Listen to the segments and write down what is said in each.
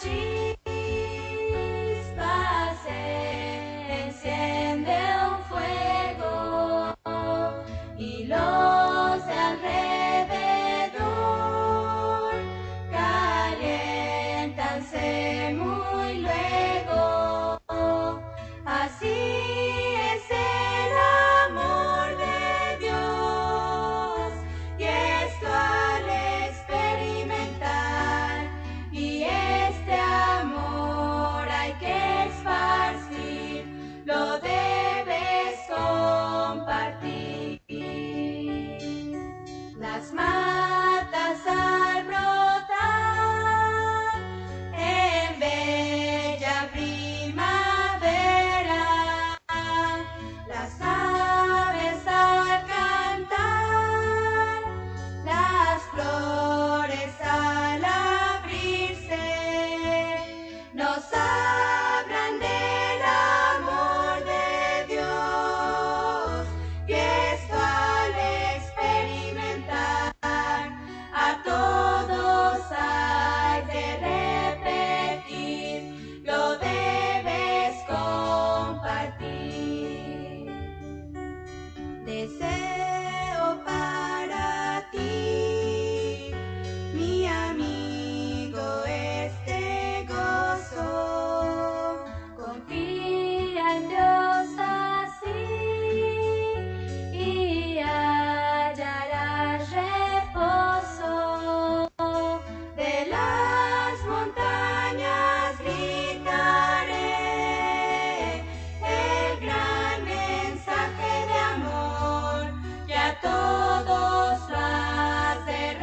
chispa se enciende un fuego y los de alrededor caliéntanse muy luego. Así es el amor de Dios, y esto al experimentar, y este amor hay que esparcir, lo debes compartir. Las matas al brotar en bella primavera, las aves al cantar, las flores al abrirse, nos hablan del amor de Dios, y esto al experimentar, a todos hay de repetir, lo debes compartir. Deseo para ti, mi amigo, este gozo. Confía en Dios así y hallarás reposo. De las montañas gritaré el gran mensaje de amor, y a todos lo has de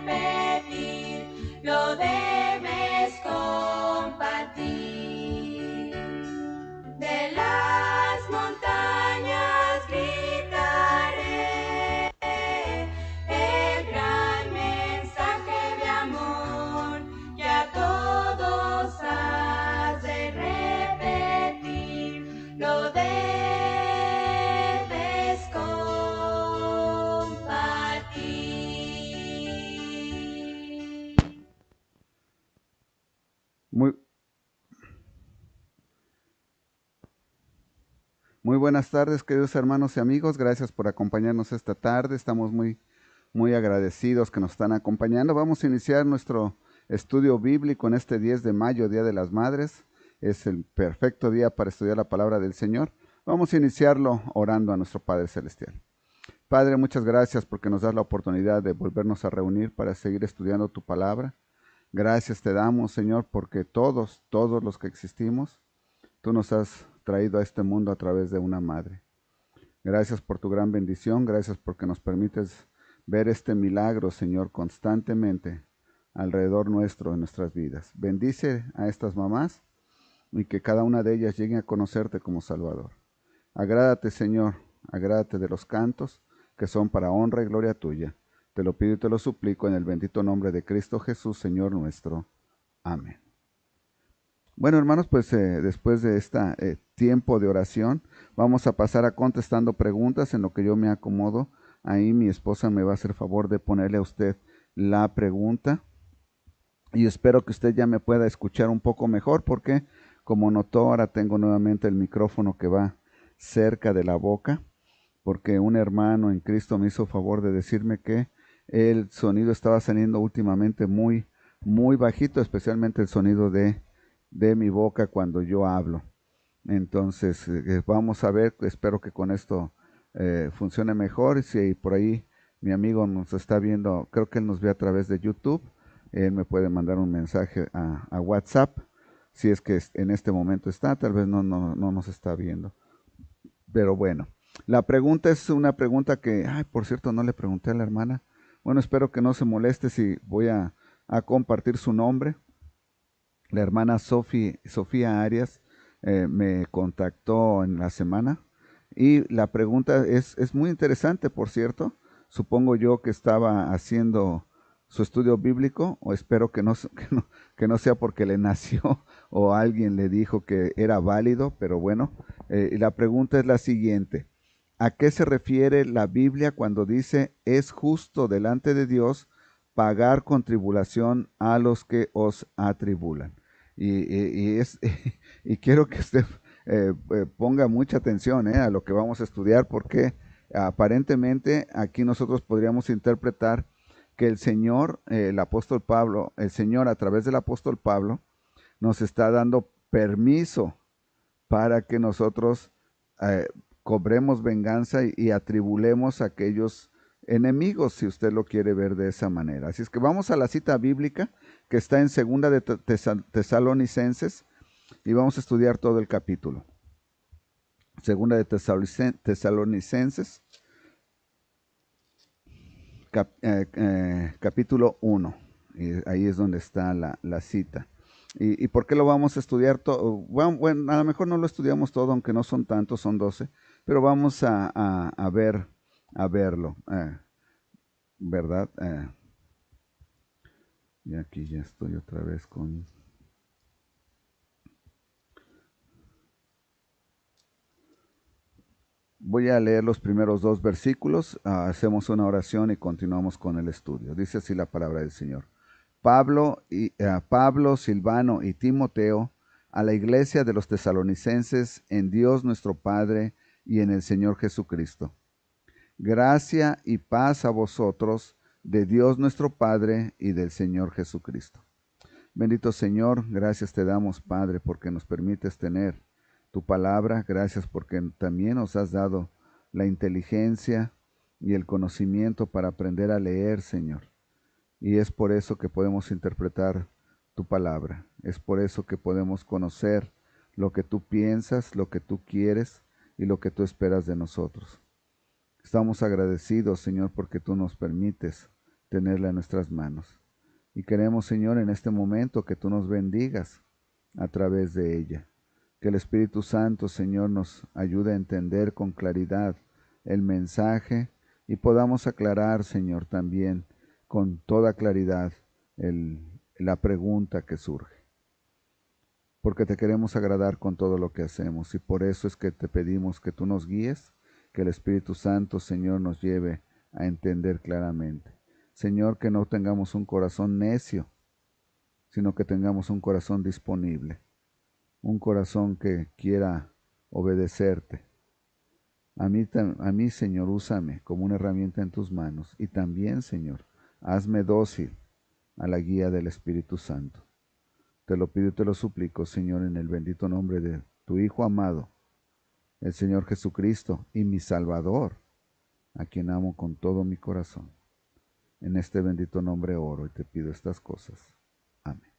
repetir, lo debes compartir. De las montañas gritaré el gran mensaje de amor, y a todos has de repetir, lo debes compartir. Muy buenas tardes, queridos hermanos y amigos. Gracias por acompañarnos esta tarde. Estamos muy agradecidos que nos están acompañando. Vamos a iniciar nuestro estudio bíblico en este 10 de mayo, Día de las Madres. Es el perfecto día para estudiar la palabra del Señor. Vamos a iniciarlo orando a nuestro Padre Celestial. Padre, muchas gracias porque nos das la oportunidad de volvernos a reunir para seguir estudiando tu palabra. Gracias te damos, Señor, porque todos los que existimos, tú nos has traído a este mundo a través de una madre. Gracias por tu gran bendición, gracias porque nos permites ver este milagro, Señor, constantemente alrededor nuestro, en nuestras vidas. Bendice a estas mamás y que cada una de ellas llegue a conocerte como Salvador. Agrádate, Señor, agrádate de los cantos que son para honra y gloria tuya. Te lo pido y te lo suplico en el bendito nombre de Cristo Jesús, Señor nuestro. Amén. Bueno, hermanos, pues después de este tiempo de oración, vamos a pasar a contestando preguntas en lo que yo me acomodo. Ahí mi esposa me va a hacer favor de ponerle a usted la pregunta. Y espero que usted ya me pueda escuchar un poco mejor porque, como notó, ahora tengo nuevamente el micrófono que va cerca de la boca, porque un hermano en Cristo me hizo favor de decirme que el sonido estaba saliendo últimamente muy bajito, especialmente el sonido de mi boca cuando yo hablo. Entonces vamos a ver, espero que con esto funcione mejor. Si por ahí mi amigo nos está viendo, creo que él nos ve a través de YouTube, él me puede mandar un mensaje a WhatsApp, si es que en este momento está, tal vez no nos está viendo. Pero bueno, la pregunta es una pregunta que, por cierto, no le pregunté a la hermana. Bueno, espero que no se moleste si voy a compartir su nombre. La hermana Sofía Arias me contactó en la semana y la pregunta es muy interesante, por cierto. Supongo yo que estaba haciendo su estudio bíblico, o espero que no sea porque le nació o alguien le dijo que era válido, pero bueno, la pregunta es la siguiente. ¿A qué se refiere la Biblia cuando dice es justo delante de Dios pagar con tribulación a los que os atribulan? y quiero que usted ponga mucha atención a lo que vamos a estudiar, porque aparentemente aquí nosotros podríamos interpretar que el Señor, el apóstol Pablo, el Señor a través del apóstol Pablo, nos está dando permiso para que nosotros eh, cobremos venganza y atribulemos a aquellos enemigos, si usted lo quiere ver de esa manera. Así es que vamos a la cita bíblica que está en segunda de Tesalonicenses y vamos a estudiar todo el capítulo. Segunda de Tesalonicenses, capítulo 1. Y ahí es donde está la cita. ¿Y por qué lo vamos a estudiar todo? Bueno, a lo mejor no lo estudiamos todo, aunque no son tantos, son 12, pero vamos a verlo, ¿verdad? Y aquí ya estoy otra vez con... Voy a leer los primeros 2 versículos, hacemos una oración y continuamos con el estudio. Dice así la palabra del Señor. Pablo, Silvano y Timoteo, a la iglesia de los tesalonicenses, en Dios nuestro Padre y en el Señor Jesucristo. Gracia y paz a vosotros, de Dios nuestro Padre y del Señor Jesucristo. Bendito Señor, gracias te damos, Padre, porque nos permites tener tu palabra. Gracias porque también nos has dado la inteligencia y el conocimiento para aprender a leer, Señor. Y es por eso que podemos interpretar tu palabra. Es por eso que podemos conocer lo que tú piensas, lo que tú quieres y lo que tú esperas de nosotros. Estamos agradecidos, Señor, porque tú nos permites tenerla en nuestras manos. Y queremos, Señor, en este momento que tú nos bendigas a través de ella. Que el Espíritu Santo, Señor, nos ayude a entender con claridad el mensaje y podamos aclarar, Señor, también con toda claridad la pregunta que surge. Porque te queremos agradar con todo lo que hacemos y por eso es que te pedimos que tú nos guíes, que el Espíritu Santo, Señor, nos lleve a entender claramente. Señor, que no tengamos un corazón necio, sino que tengamos un corazón disponible, un corazón que quiera obedecerte. A mí, Señor, úsame como una herramienta en tus manos y también, Señor, hazme dócil a la guía del Espíritu Santo. Te lo pido y te lo suplico, Señor, en el bendito nombre de tu Hijo amado, el Señor Jesucristo y mi Salvador, a quien amo con todo mi corazón. En este bendito nombre oro y te pido estas cosas. Amén.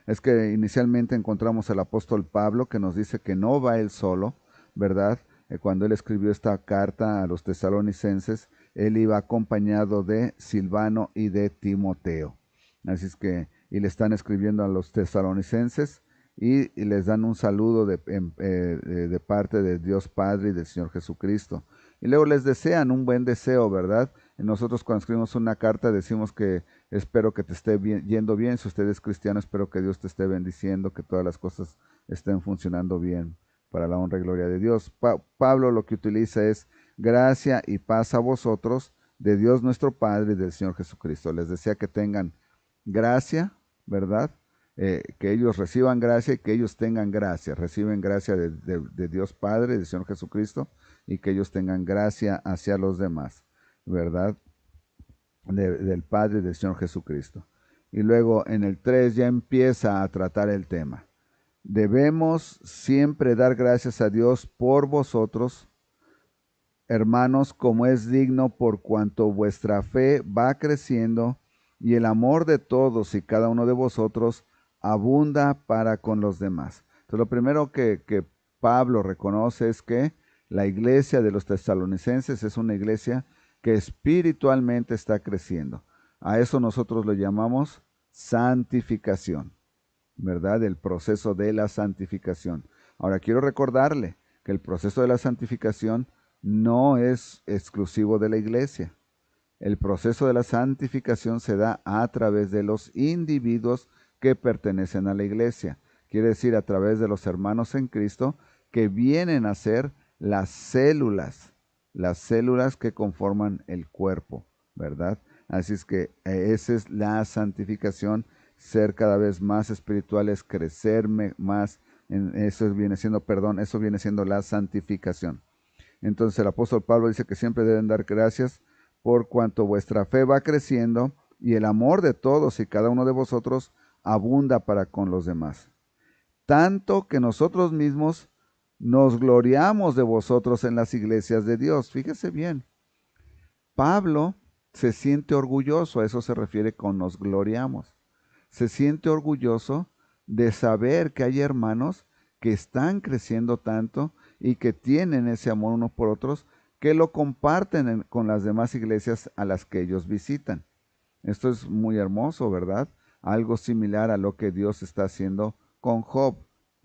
Es que inicialmente encontramos al apóstol Pablo que nos dice que no va él solo, ¿verdad? Cuando él escribió esta carta a los tesalonicenses, él iba acompañado de Silvano y de Timoteo. Así es que, y le están escribiendo a los tesalonicenses y les dan un saludo de parte de Dios Padre y del Señor Jesucristo. Y luego les desean un buen deseo, ¿verdad? Y nosotros cuando escribimos una carta decimos que espero que te esté yendo bien. Si usted es cristiano, espero que Dios te esté bendiciendo, que todas las cosas estén funcionando bien para la honra y gloria de Dios. Pablo lo que utiliza es gracia y paz a vosotros, de Dios nuestro Padre y del Señor Jesucristo. Les desea que tengan gracia, ¿verdad? Que ellos reciban gracia y que ellos tengan gracia. Reciben gracia de Dios Padre, del Señor Jesucristo, y que ellos tengan gracia hacia los demás, ¿verdad? Del Padre y del Señor Jesucristo. Y luego en el 3 ya empieza a tratar el tema. Debemos siempre dar gracias a Dios por vosotros, hermanos, como es digno, por cuanto vuestra fe va creciendo y el amor de todos y cada uno de vosotros abunda para con los demás. Entonces, lo primero que Pablo reconoce es que la iglesia de los tesalonicenses es una iglesia que espiritualmente está creciendo. A eso nosotros lo llamamos santificación, ¿verdad? El proceso de la santificación. Ahora, quiero recordarle que el proceso de la santificación no es exclusivo de la iglesia. El proceso de la santificación se da a través de los individuos que pertenecen a la iglesia. Quiere decir, a través de los hermanos en Cristo que vienen a ser las células que conforman el cuerpo, ¿verdad? Así es que esa es la santificación ser cada vez más espirituales, crecer más, eso viene siendo, perdón, eso viene siendo la santificación. Entonces el apóstol Pablo dice que siempre deben dar gracias por cuanto vuestra fe va creciendo y el amor de todos y cada uno de vosotros abunda para con los demás. Tanto que nosotros mismos nos gloriamos de vosotros en las iglesias de Dios. Fíjese bien, Pablo se siente orgulloso, a eso se refiere con nos gloriamos. Se siente orgulloso de saber que hay hermanos que están creciendo tanto y que tienen ese amor unos por otros, que lo comparten con las demás iglesias a las que ellos visitan. Esto es muy hermoso, ¿verdad? Algo similar a lo que Dios está haciendo con Job,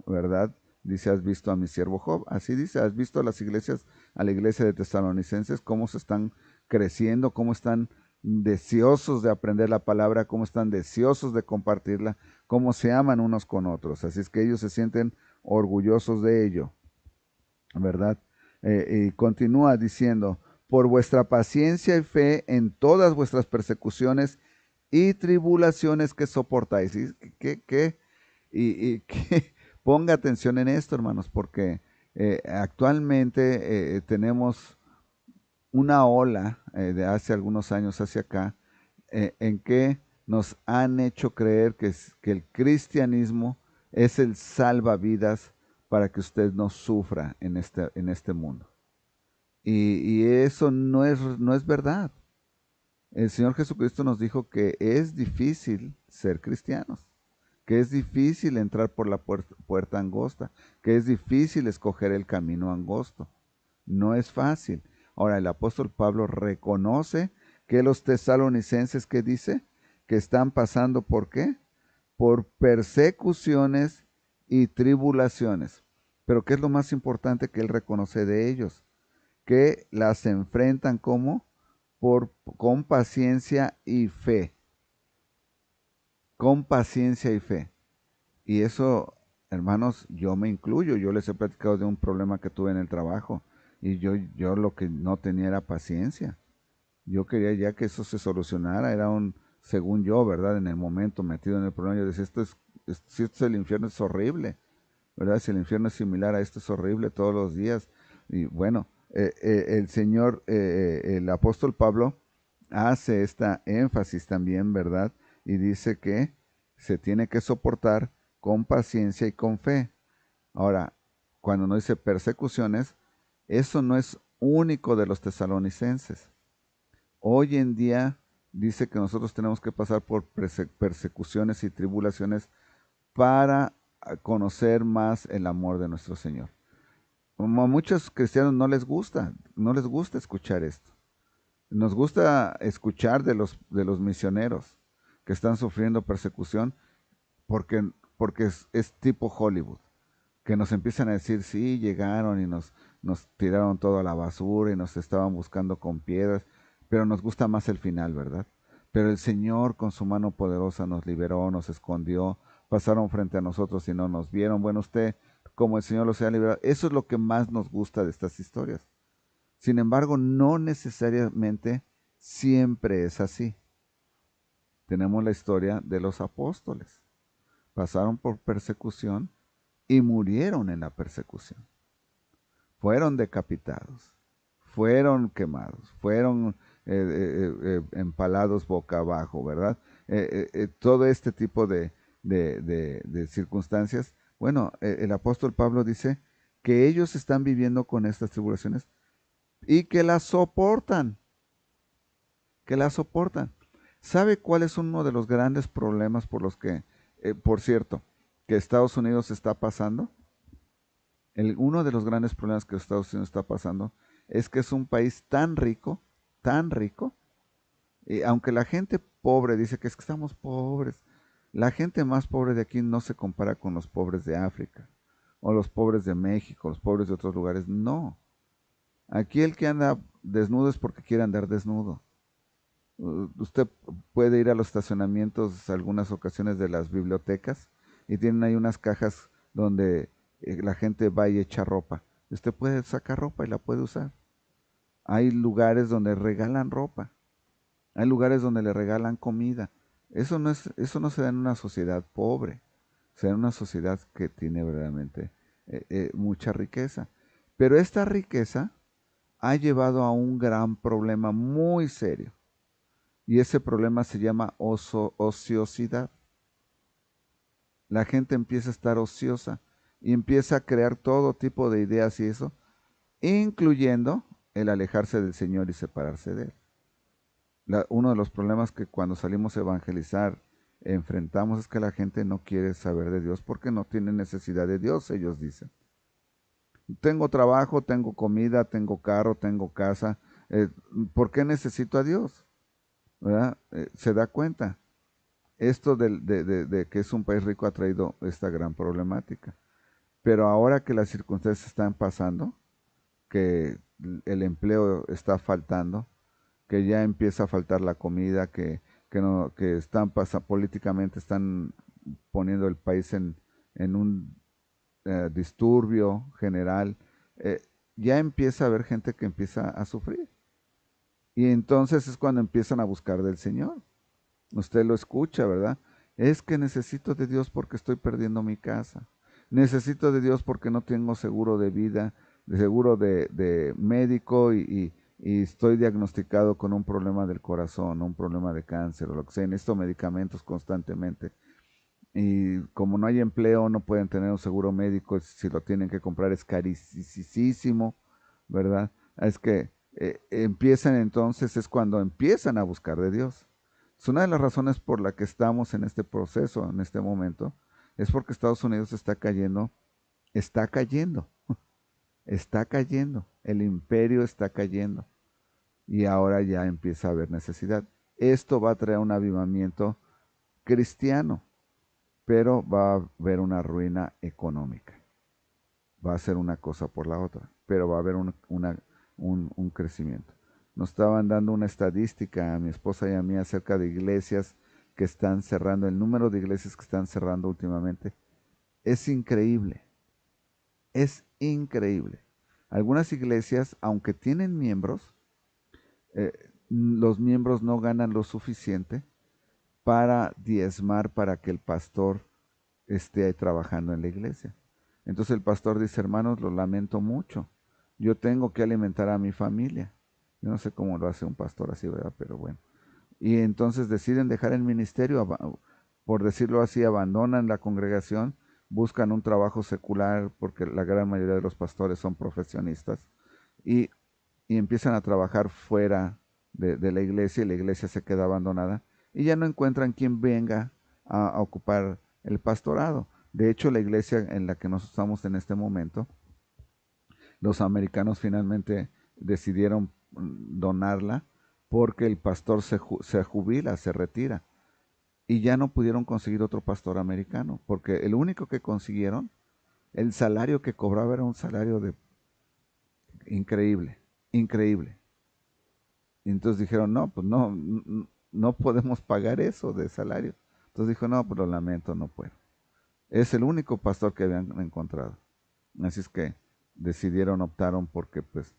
¿verdad? Dice, has visto a mi siervo Job. Así dice, has visto a las iglesias, a la iglesia de Tesalonicenses, cómo se están creciendo, cómo están deseosos de aprender la palabra, cómo están deseosos de compartirla, cómo se aman unos con otros. Así es que ellos se sienten orgullosos de ello, ¿verdad? Y continúa diciendo, por vuestra paciencia y fe en todas vuestras persecuciones y tribulaciones que soportáis. Ponga atención en esto, hermanos, porque actualmente tenemos una ola de hace algunos años hacia acá, en que nos han hecho creer que el cristianismo es el salvavidas para que usted no sufra en este mundo. Y eso no es verdad. El Señor Jesucristo nos dijo que es difícil ser cristianos, que es difícil entrar por la puerta angosta, que es difícil escoger el camino angosto. No es fácil. Ahora, el apóstol Pablo reconoce que los tesalonicenses, ¿qué dice? Que están pasando ¿por qué? Por persecuciones y tribulaciones. Pero ¿qué es lo más importante que él reconoce de ellos? Que las enfrentan como con paciencia y fe. Con paciencia y fe. Y eso, hermanos, yo me incluyo. Yo les he platicado de un problema que tuve en el trabajo. Y yo lo que no tenía era paciencia. Yo quería ya que eso se solucionara. Era según yo, ¿verdad? En el momento metido en el problema, yo decía, si esto es el infierno, es horrible, ¿verdad? Si el infierno es similar a esto, es horrible todos los días. Y bueno, el Señor, el apóstol Pablo, hace esta énfasis también, ¿verdad? Y dice que se tiene que soportar con paciencia y con fe. Ahora, cuando no dice persecuciones, eso no es único de los tesalonicenses. Hoy en día dice que nosotros tenemos que pasar por persecuciones y tribulaciones para conocer más el amor de nuestro Señor. Como a muchos cristianos no les gusta escuchar esto. Nos gusta escuchar de los misioneros que están sufriendo persecución porque es tipo Hollywood, que nos empiezan a decir, sí, llegaron y nos tiraron todo a la basura y nos estaban buscando con piedras, pero nos gusta más el final, ¿verdad? Pero el Señor con su mano poderosa nos liberó, nos escondió, pasaron frente a nosotros y no nos vieron. Bueno, usted, como el Señor los ha liberado, eso es lo que más nos gusta de estas historias. Sin embargo, no necesariamente siempre es así. Tenemos la historia de los apóstoles. Pasaron por persecución y murieron en la persecución. Fueron decapitados, fueron quemados, fueron empalados boca abajo, ¿verdad? Todo este tipo de circunstancias. Bueno, el apóstol Pablo dice que ellos están viviendo con estas tribulaciones y que las soportan, que las soportan. ¿Sabe cuál es uno de los grandes problemas por los que, por cierto, que Estados Unidos está pasando? Uno de los grandes problemas que Estados Unidos está pasando es que es un país tan rico, y aunque la gente pobre dice que es que estamos pobres, la gente más pobre de aquí no se compara con los pobres de África, o los pobres de México, los pobres de otros lugares, no. Aquí el que anda desnudo es porque quiere andar desnudo. Usted puede ir a los estacionamientos algunas ocasiones de las bibliotecas y tienen ahí unas cajas donde la gente va y echa ropa. Usted puede sacar ropa y la puede usar. Hay lugares donde regalan ropa. Hay lugares donde le regalan comida. Eso no se da en una sociedad pobre, se da en una sociedad que tiene verdaderamente mucha riqueza. Pero esta riqueza ha llevado a un gran problema muy serio. Y ese problema se llama ociosidad. La gente empieza a estar ociosa y empieza a crear todo tipo de ideas y eso, incluyendo el alejarse del Señor y separarse de Él. Uno de los problemas que cuando salimos a evangelizar enfrentamos es que la gente no quiere saber de Dios porque no tiene necesidad de Dios, ellos dicen. Tengo trabajo, tengo comida, tengo carro, tengo casa. ¿Por qué necesito a Dios? ¿Verdad? Se da cuenta. Esto de que es un país rico ha traído esta gran problemática. Pero ahora que las circunstancias están pasando, que el empleo está faltando, que ya empieza a faltar la comida, no, que políticamente están poniendo el país en un disturbio general, eh, ya empieza a haber gente que empieza a sufrir. Y entonces es cuando empiezan a buscar del Señor. Usted lo escucha, ¿verdad? Es que necesito de Dios porque estoy perdiendo mi casa. Necesito de Dios porque no tengo seguro de vida, de seguro de médico y estoy diagnosticado con un problema del corazón, un problema de cáncer o lo que sea. Necesito medicamentos constantemente. Y como no hay empleo, no pueden tener un seguro médico. Si lo tienen que comprar es carísimo, ¿verdad? Es que empiezan entonces, es cuando empiezan a buscar de Dios. Es una de las razones por la que estamos en este proceso, en este momento, es porque Estados Unidos está cayendo, está cayendo, está cayendo, el imperio está cayendo y ahora ya empieza a haber necesidad. Esto va a traer un avivamiento cristiano, pero va a haber una ruina económica. Va a ser una cosa por la otra, pero va a haber un crecimiento. Nos estaban dando una estadística a mi esposa y a mí acerca de iglesias que están cerrando, el número de iglesias que están cerrando últimamente. Es increíble, es increíble. Algunas iglesias, aunque tienen miembros, los miembros no ganan lo suficiente para diezmar para que el pastor esté trabajando en la iglesia. Entonces el pastor dice, hermanos, lo lamento mucho. Yo tengo que alimentar a mi familia. Yo no sé cómo lo hace un pastor así, ¿verdad? Pero bueno. Y entonces deciden dejar el ministerio, por decirlo así, abandonan la congregación, buscan un trabajo secular, porque la gran mayoría de los pastores son profesionistas, y, y empiezan a trabajar fuera de la iglesia, y la iglesia se queda abandonada, y ya no encuentran quien venga a ocupar el pastorado. De hecho, la iglesia en la que nos estamos en este momento, los americanos finalmente decidieron donarla porque el pastor se jubila, se retira. Y ya no pudieron conseguir otro pastor americano, porque el único que consiguieron, el salario que cobraba era un salario de increíble, increíble. Y entonces dijeron, no, pues no podemos pagar eso de salario. Entonces dijo, no, pues lo lamento, no puedo. Es el único pastor que habían encontrado. Así es que optaron porque pues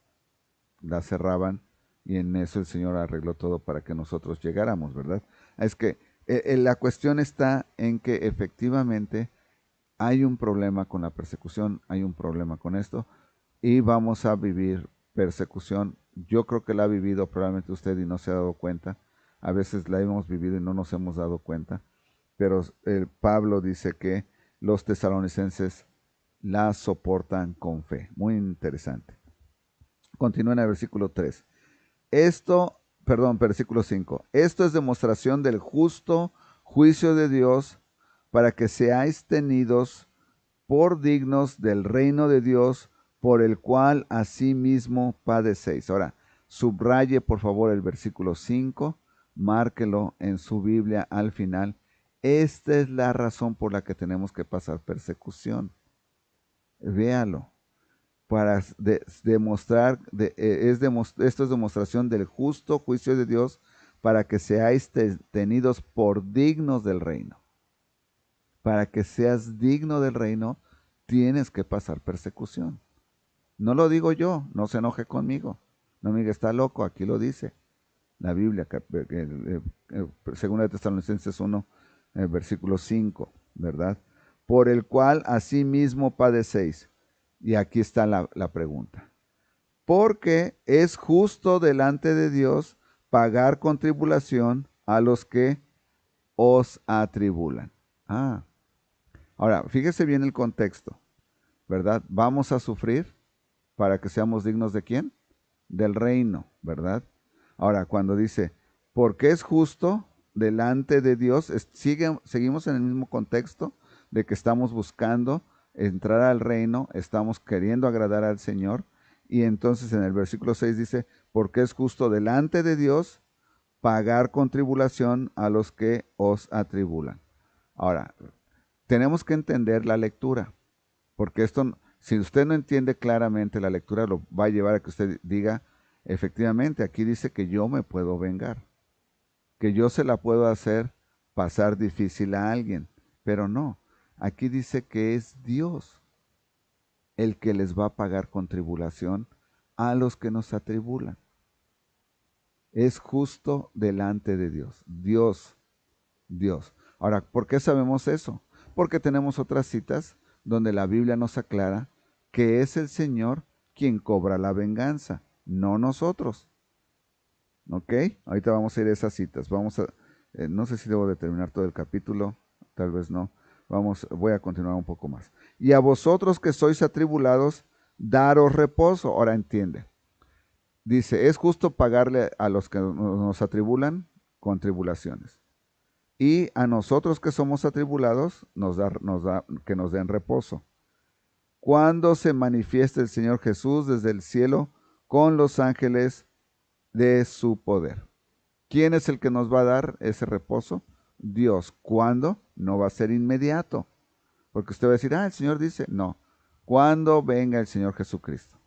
la cerraban y en eso el Señor arregló todo para que nosotros llegáramos, ¿verdad? Es que la cuestión está en que efectivamente hay un problema con la persecución, hay un problema con esto y vamos a vivir persecución. Yo creo que la ha vivido probablemente usted y no se ha dado cuenta. A veces la hemos vivido y no nos hemos dado cuenta. Pero Pablo dice que los tesalonicenses la soportan con fe. Muy interesante. Continúa en el versículo 3. Versículo 5. Esto es demostración del justo juicio de Dios para que seáis tenidos por dignos del reino de Dios, por el cual asimismo padecéis. Ahora, subraye por favor el versículo 5, márquelo en su Biblia al final. Esta es la razón por la que tenemos que pasar persecución. Véalo para demostrar, esto es demostración del justo juicio de Dios para que seáis tenidos por dignos del reino. Para que seas digno del reino, tienes que pasar persecución. No lo digo yo, no se enoje conmigo. No me diga, está loco, aquí lo dice. la Biblia, segunda de Tesalonicenses 1, versículo 5, ¿verdad? Por el cual asimismo padecéis. Y aquí está la pregunta. Porque es justo delante de Dios pagar con tribulación a los que os atribulan. Ahora, fíjese bien el contexto, ¿verdad? Vamos a sufrir para que seamos dignos de quién? Del reino, ¿verdad? Ahora, cuando dice, porque es justo delante de Dios, seguimos en el mismo contexto de que estamos buscando entrar al reino, estamos queriendo agradar al Señor, y entonces en el versículo 6 dice, porque es justo delante de Dios pagar con tribulación a los que os atribulan. Ahora, tenemos que entender la lectura, porque esto, si usted no entiende claramente la lectura, lo va a llevar a que usted diga, efectivamente, aquí dice que yo me puedo vengar, que yo se la puedo hacer pasar difícil a alguien, pero no, aquí dice que es Dios el que les va a pagar con tribulación a los que nos atribulan. Es justo delante de Dios, Dios. Ahora, ¿por qué sabemos eso? Porque tenemos otras citas donde la Biblia nos aclara que es el Señor quien cobra la venganza, no nosotros. ¿Ok? Ahorita vamos a ir a esas citas. No sé si debo de terminar todo el capítulo, tal vez no. Voy a continuar un poco más. Y a vosotros que sois atribulados, daros reposo. Ahora entiende. Dice, es justo pagarle a los que nos atribulan con tribulaciones. Y a nosotros que somos atribulados, que nos den reposo. Cuando se manifieste el Señor Jesús desde el cielo con los ángeles de su poder. ¿Quién es el que nos va a dar ese reposo? Dios. ¿Cuándo? No va a ser inmediato. Porque usted va a decir, el Señor dice, no. Cuando venga el Señor Jesucristo.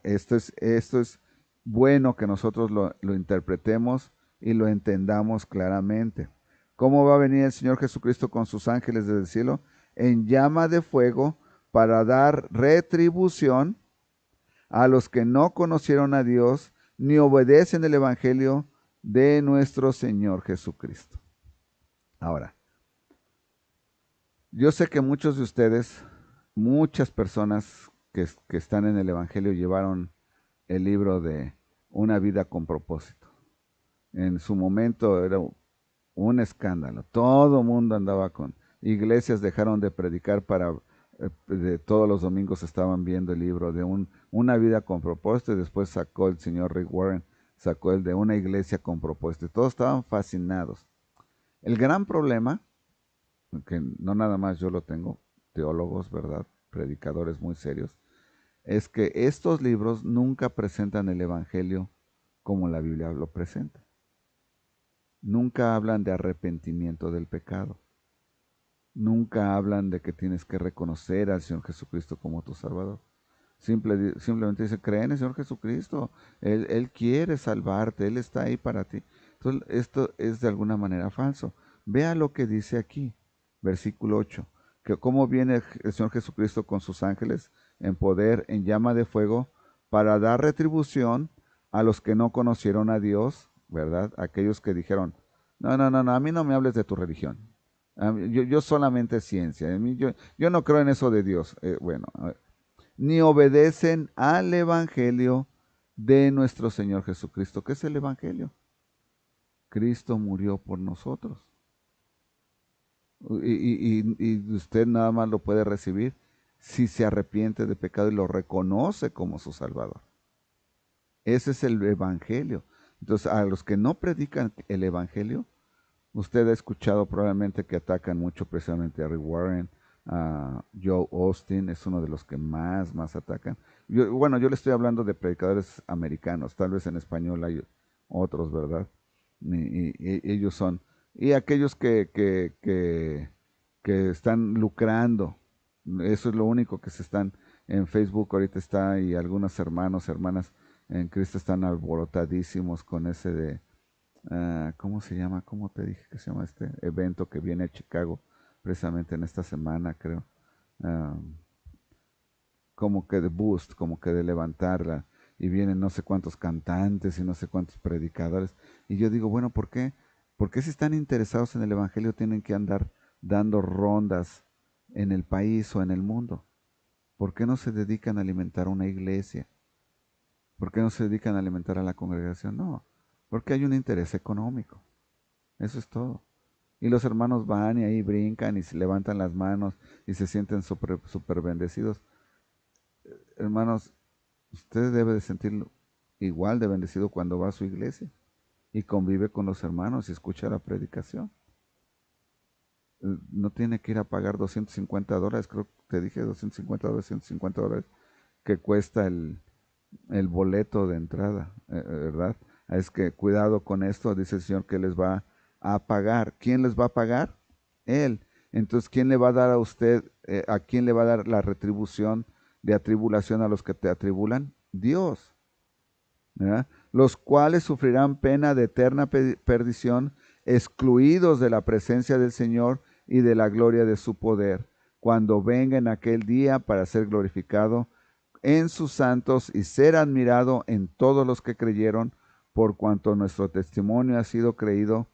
Esto es bueno que nosotros lo interpretemos y lo entendamos claramente. ¿Cómo va a venir el Señor Jesucristo con sus ángeles desde el cielo? En llama de fuego para dar retribución a los que no conocieron a Dios ni obedecen el Evangelio de nuestro Señor Jesucristo. Ahora, yo sé que muchos de ustedes, muchas personas que están en el Evangelio llevaron el libro de Una vida con propósito. En su momento era un escándalo. Todo el mundo andaba con iglesias, dejaron de predicar todos los domingos estaban viendo el libro de Una vida con propósito, y después sacó el señor Rick Warren, sacó el de Una iglesia con propósito. Todos estaban fascinados. El gran problema, que no nada más yo lo tengo, teólogos, ¿verdad? Predicadores muy serios, es que estos libros nunca presentan el Evangelio como la Biblia lo presenta. Nunca hablan de arrepentimiento del pecado. Nunca hablan de que tienes que reconocer al Señor Jesucristo como tu Salvador. Simplemente dice, cree en el Señor Jesucristo. Él quiere salvarte, Él está ahí para ti. Entonces, esto es de alguna manera falso. Vea lo que dice aquí, versículo 8, que cómo viene el Señor Jesucristo con sus ángeles en poder, en llama de fuego, para dar retribución a los que no conocieron a Dios, ¿verdad? Aquellos que dijeron, no, a mí no me hables de tu religión. Yo solamente ciencia. Yo no creo en eso de Dios. Ni obedecen al Evangelio de nuestro Señor Jesucristo. ¿Qué es el Evangelio? Cristo murió por nosotros. Y usted nada más lo puede recibir si se arrepiente de pecado y lo reconoce como su Salvador. Ese es el Evangelio. Entonces, a los que no predican el Evangelio, usted ha escuchado probablemente que atacan mucho precisamente a Rick Warren, a Joel Osteen, es uno de los que más atacan. Yo le estoy hablando de predicadores americanos, tal vez en español hay otros, ¿verdad? Y ellos son, y aquellos que están lucrando, eso es lo único que se están, en Facebook ahorita está, y algunos hermanos, hermanas en Cristo están alborotadísimos con ese de, ¿cómo se llama? ¿Cómo te dije que se llama este evento que viene a Chicago precisamente en esta semana, creo? Como que de boost, como que de levantarla. y vienen no sé cuántos cantantes y no sé cuántos predicadores. Y yo digo, bueno, ¿por qué? ¿Por qué si están interesados en el Evangelio tienen que andar dando rondas en el país o en el mundo? ¿Por qué no se dedican a alimentar una iglesia? ¿Por qué no se dedican a alimentar a la congregación? No, porque hay un interés económico. Eso es todo. Y los hermanos van y ahí brincan y se levantan las manos y se sienten súper bendecidos. Hermanos, usted debe de sentir igual de bendecido cuando va a su iglesia y convive con los hermanos y escucha la predicación. No tiene que ir a pagar $250, creo que te dije $250, $150 que cuesta el boleto de entrada, ¿verdad? Es que cuidado con esto, dice el Señor que les va a pagar. ¿Quién les va a pagar? Él. Entonces, ¿quién le va a dar a usted, a quién le va a dar la retribución de atribulación a los que te atribulan? Dios, ¿verdad? Los cuales sufrirán pena de eterna perdición, excluidos de la presencia del Señor y de la gloria de su poder, cuando venga en aquel día para ser glorificado en sus santos y ser admirado en todos los que creyeron, por cuanto nuestro testimonio ha sido creído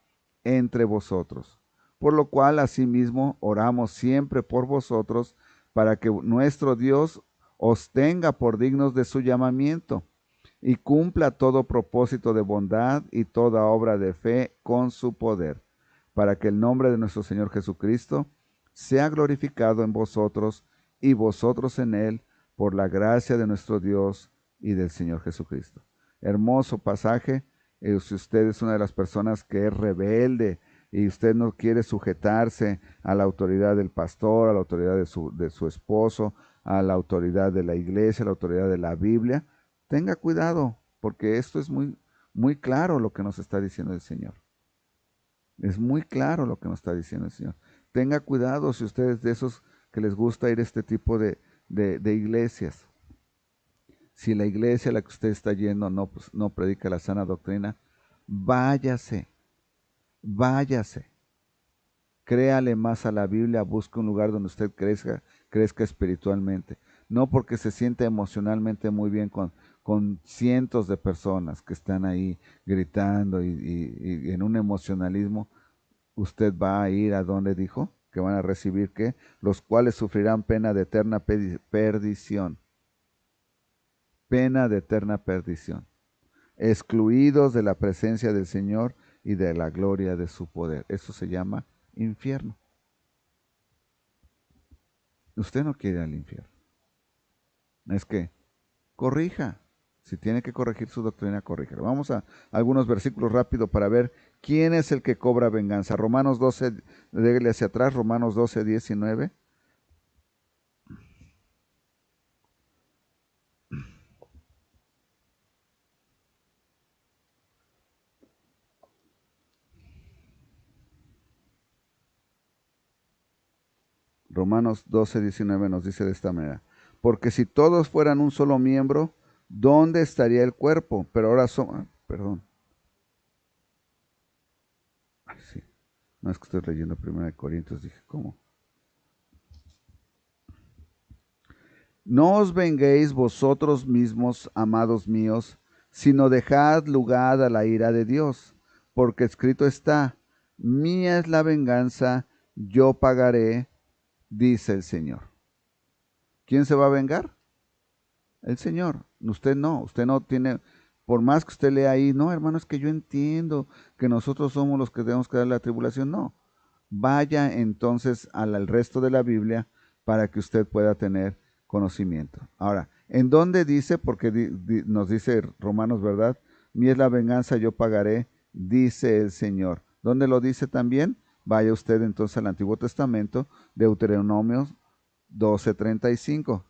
entre vosotros. Por lo cual, asimismo, oramos siempre por vosotros, para que nuestro Dios os tenga por dignos de su llamamiento y cumpla todo propósito de bondad y toda obra de fe con su poder, para que el nombre de nuestro Señor Jesucristo sea glorificado en vosotros y vosotros en él, por la gracia de nuestro Dios y del Señor Jesucristo. Hermoso pasaje. Si usted es una de las personas que es rebelde y usted no quiere sujetarse a la autoridad del pastor, a la autoridad de su esposo, a la autoridad de la iglesia, a la autoridad de la Biblia, tenga cuidado, porque esto es muy claro lo que nos está diciendo el Señor. Es muy claro lo que nos está diciendo el Señor. Tenga cuidado si usted es de esos que les gusta ir a este tipo de iglesias. Si la iglesia a la que usted está yendo no predica la sana doctrina, váyase, váyase. Créale más a la Biblia, busque un lugar donde usted crezca espiritualmente. No porque se sienta emocionalmente muy bien con cientos de personas que están ahí gritando y en un emocionalismo, usted va a ir a donde dijo que van a recibir ¿qué? Los cuales sufrirán pena de eterna perdición. Pena de eterna perdición. Excluidos de la presencia del Señor y de la gloria de su poder. Eso se llama infierno. Usted no quiere ir al infierno. Es que corrija. Si tiene que corregir su doctrina, corríjala. Vamos a algunos versículos rápido para ver quién es el que cobra venganza. Romanos 12, déjale hacia atrás, Romanos 12, 19. Romanos 12, 19 nos dice de esta manera. Porque si todos fueran un solo miembro, ¿dónde estaría el cuerpo? Pero ahora son, perdón. Ay, sí. No es que estoy leyendo 1 Corintios, dije, ¿cómo? No os venguéis vosotros mismos, amados míos, sino dejad lugar a la ira de Dios, porque escrito está, mía es la venganza, yo pagaré, dice el Señor. ¿Quién se va a vengar? El Señor. Usted no tiene, por más que usted lea ahí, no, hermano, es que yo entiendo que nosotros somos los que tenemos que dar la tribulación, no. Vaya entonces al resto de la Biblia para que usted pueda tener conocimiento. Ahora, ¿en dónde dice? Porque nos dice Romanos, ¿verdad? Mi es la venganza, yo pagaré, dice el Señor. ¿Dónde lo dice también? Vaya usted entonces al Antiguo Testamento, Deuteronomio 12:35.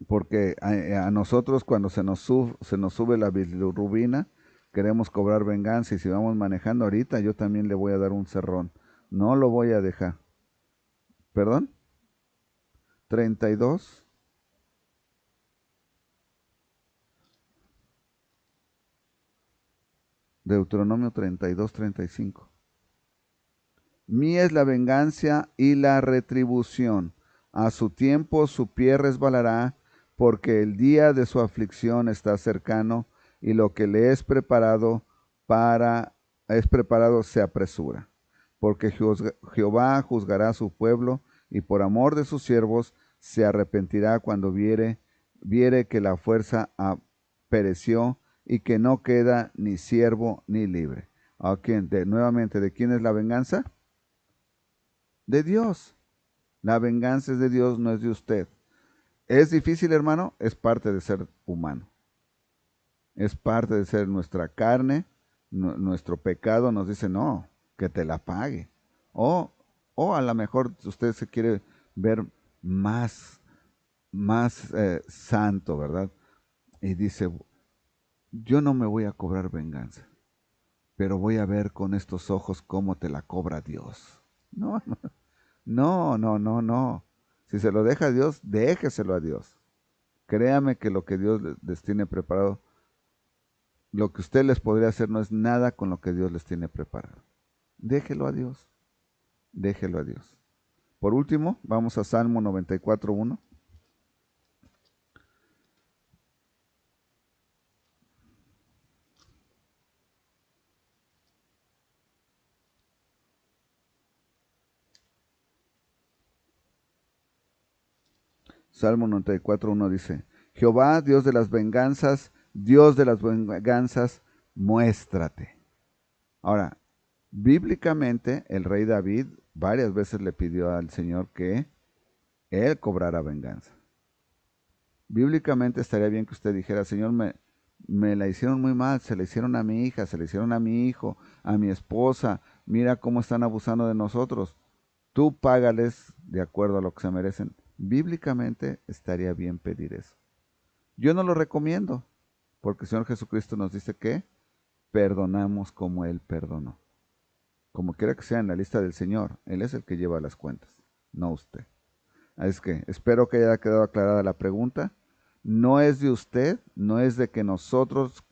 Porque a nosotros cuando se nos sube la bilirrubina, queremos cobrar venganza y si vamos manejando ahorita, yo también le voy a dar un cerrón. No lo voy a dejar. ¿Perdón? 32. Deuteronomio 32, 35. Mía es la venganza y la retribución. A su tiempo su pie resbalará, porque el día de su aflicción está cercano, y lo que le es preparado se apresura. Porque Jehová juzgará a su pueblo, y por amor de sus siervos se arrepentirá cuando viere que la fuerza pereció, y que no queda ni siervo ni libre. Nuevamente, ¿de quién es la venganza? De Dios. La venganza es de Dios, no es de usted. ¿Es difícil, hermano? Es parte de ser humano. Es parte de ser nuestra carne, nuestro pecado nos dice, no, que te la pague. O, o a lo mejor usted se quiere ver más santo, ¿verdad? Y dice, yo no me voy a cobrar venganza, pero voy a ver con estos ojos cómo te la cobra Dios. No, no, no, no, no. Si se lo deja a Dios, déjeselo a Dios. Créame que lo que Dios les tiene preparado, lo que usted les podría hacer no es nada con lo que Dios les tiene preparado. Déjelo a Dios. Déjelo a Dios. Por último, vamos a Salmo 94:1. Salmo 94:1 dice, Jehová, Dios Dios de las venganzas, muéstrate. Ahora, bíblicamente, el rey David varias veces le pidió al Señor que él cobrara venganza. Bíblicamente estaría bien que usted dijera, Señor, me la hicieron muy mal, se la hicieron a mi hija, se la hicieron a mi hijo, a mi esposa, mira cómo están abusando de nosotros. Tú págales de acuerdo a lo que se merecen. Bíblicamente estaría bien pedir eso. Yo no lo recomiendo, porque el Señor Jesucristo nos dice que perdonamos como Él perdonó. Como quiera que sea en la lista del Señor, Él es el que lleva las cuentas, no usted. Es que espero que haya quedado aclarada la pregunta. No es de usted, no es de que nosotros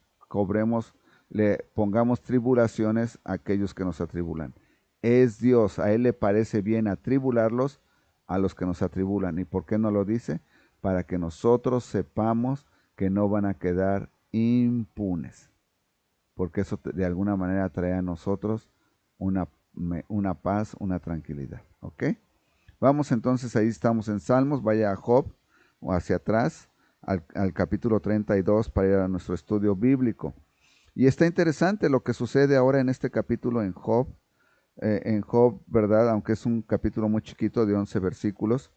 le pongamos tribulaciones a aquellos que nos atribulan. Es Dios, a Él le parece bien atribularlos a los que nos atribulan. ¿Y por qué no lo dice? Para que nosotros sepamos que no van a quedar impunes. Porque eso de alguna manera trae a nosotros una paz, una tranquilidad. ¿Ok? Vamos entonces, ahí estamos en Salmos, vaya a Job o hacia atrás, al capítulo 32 para ir a nuestro estudio bíblico. Y está interesante lo que sucede ahora en este capítulo en Job, ¿verdad? Aunque es un capítulo muy chiquito de 11 versículos,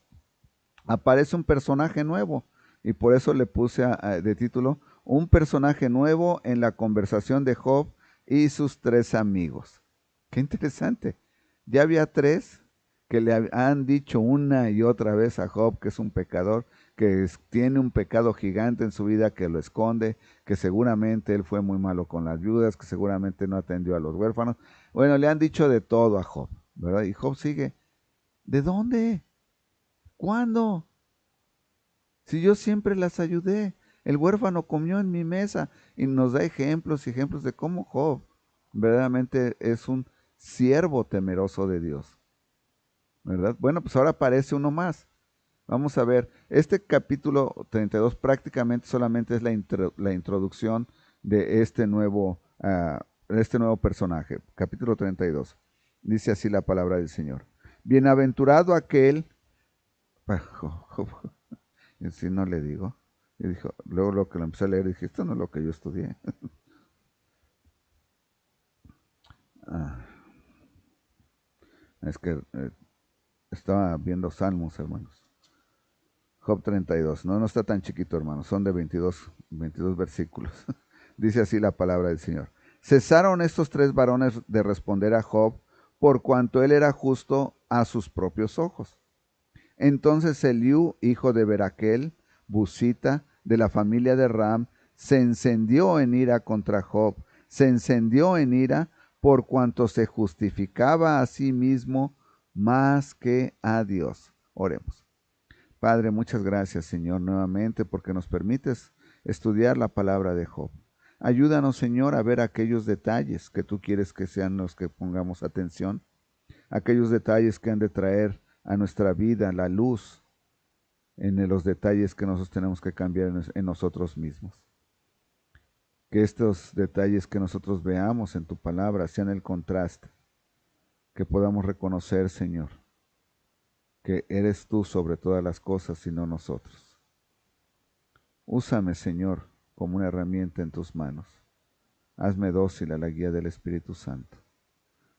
aparece un personaje nuevo y por eso le puse de título, un personaje nuevo en la conversación de Job y sus tres amigos. Qué interesante. Ya había tres que le han dicho una y otra vez a Job que es un pecador, que tiene un pecado gigante en su vida que lo esconde, que seguramente él fue muy malo con las viudas, que seguramente no atendió a los huérfanos. Bueno, le han dicho de todo a Job, ¿verdad? Y Job sigue, ¿de dónde? ¿Cuándo? Si yo siempre las ayudé, el huérfano comió en mi mesa y nos da ejemplos y ejemplos de cómo Job verdaderamente es un siervo temeroso de Dios, ¿verdad? Bueno, pues ahora aparece uno más. Vamos a ver, este capítulo 32 prácticamente solamente es la introducción de este nuevo personaje. Capítulo 32. Dice así la palabra del Señor. Bienaventurado aquel... Y si no le digo. Y dijo, luego lo que lo empecé a leer, dije, esto no es lo que yo estudié. Es que estaba viendo Salmos, hermanos. Job 32. No está tan chiquito, hermanos. Son de 22 versículos. Dice así la palabra del Señor. Cesaron estos tres varones de responder a Job, por cuanto él era justo a sus propios ojos. Entonces Eliú, hijo de Beraquel, Busita, de la familia de Ram, se encendió en ira contra Job, se encendió en ira por cuanto se justificaba a sí mismo más que a Dios. Oremos. Padre, muchas gracias, Señor, nuevamente porque nos permites estudiar la palabra de Job. Ayúdanos, Señor, a ver aquellos detalles que tú quieres que sean los que pongamos atención, aquellos detalles que han de traer a nuestra vida la luz en los detalles que nosotros tenemos que cambiar en nosotros mismos. Que estos detalles que nosotros veamos en tu palabra sean el contraste, que podamos reconocer, Señor, que eres tú sobre todas las cosas y no nosotros. Úsame, Señor, como una herramienta en tus manos. Hazme dócil a la guía del Espíritu Santo.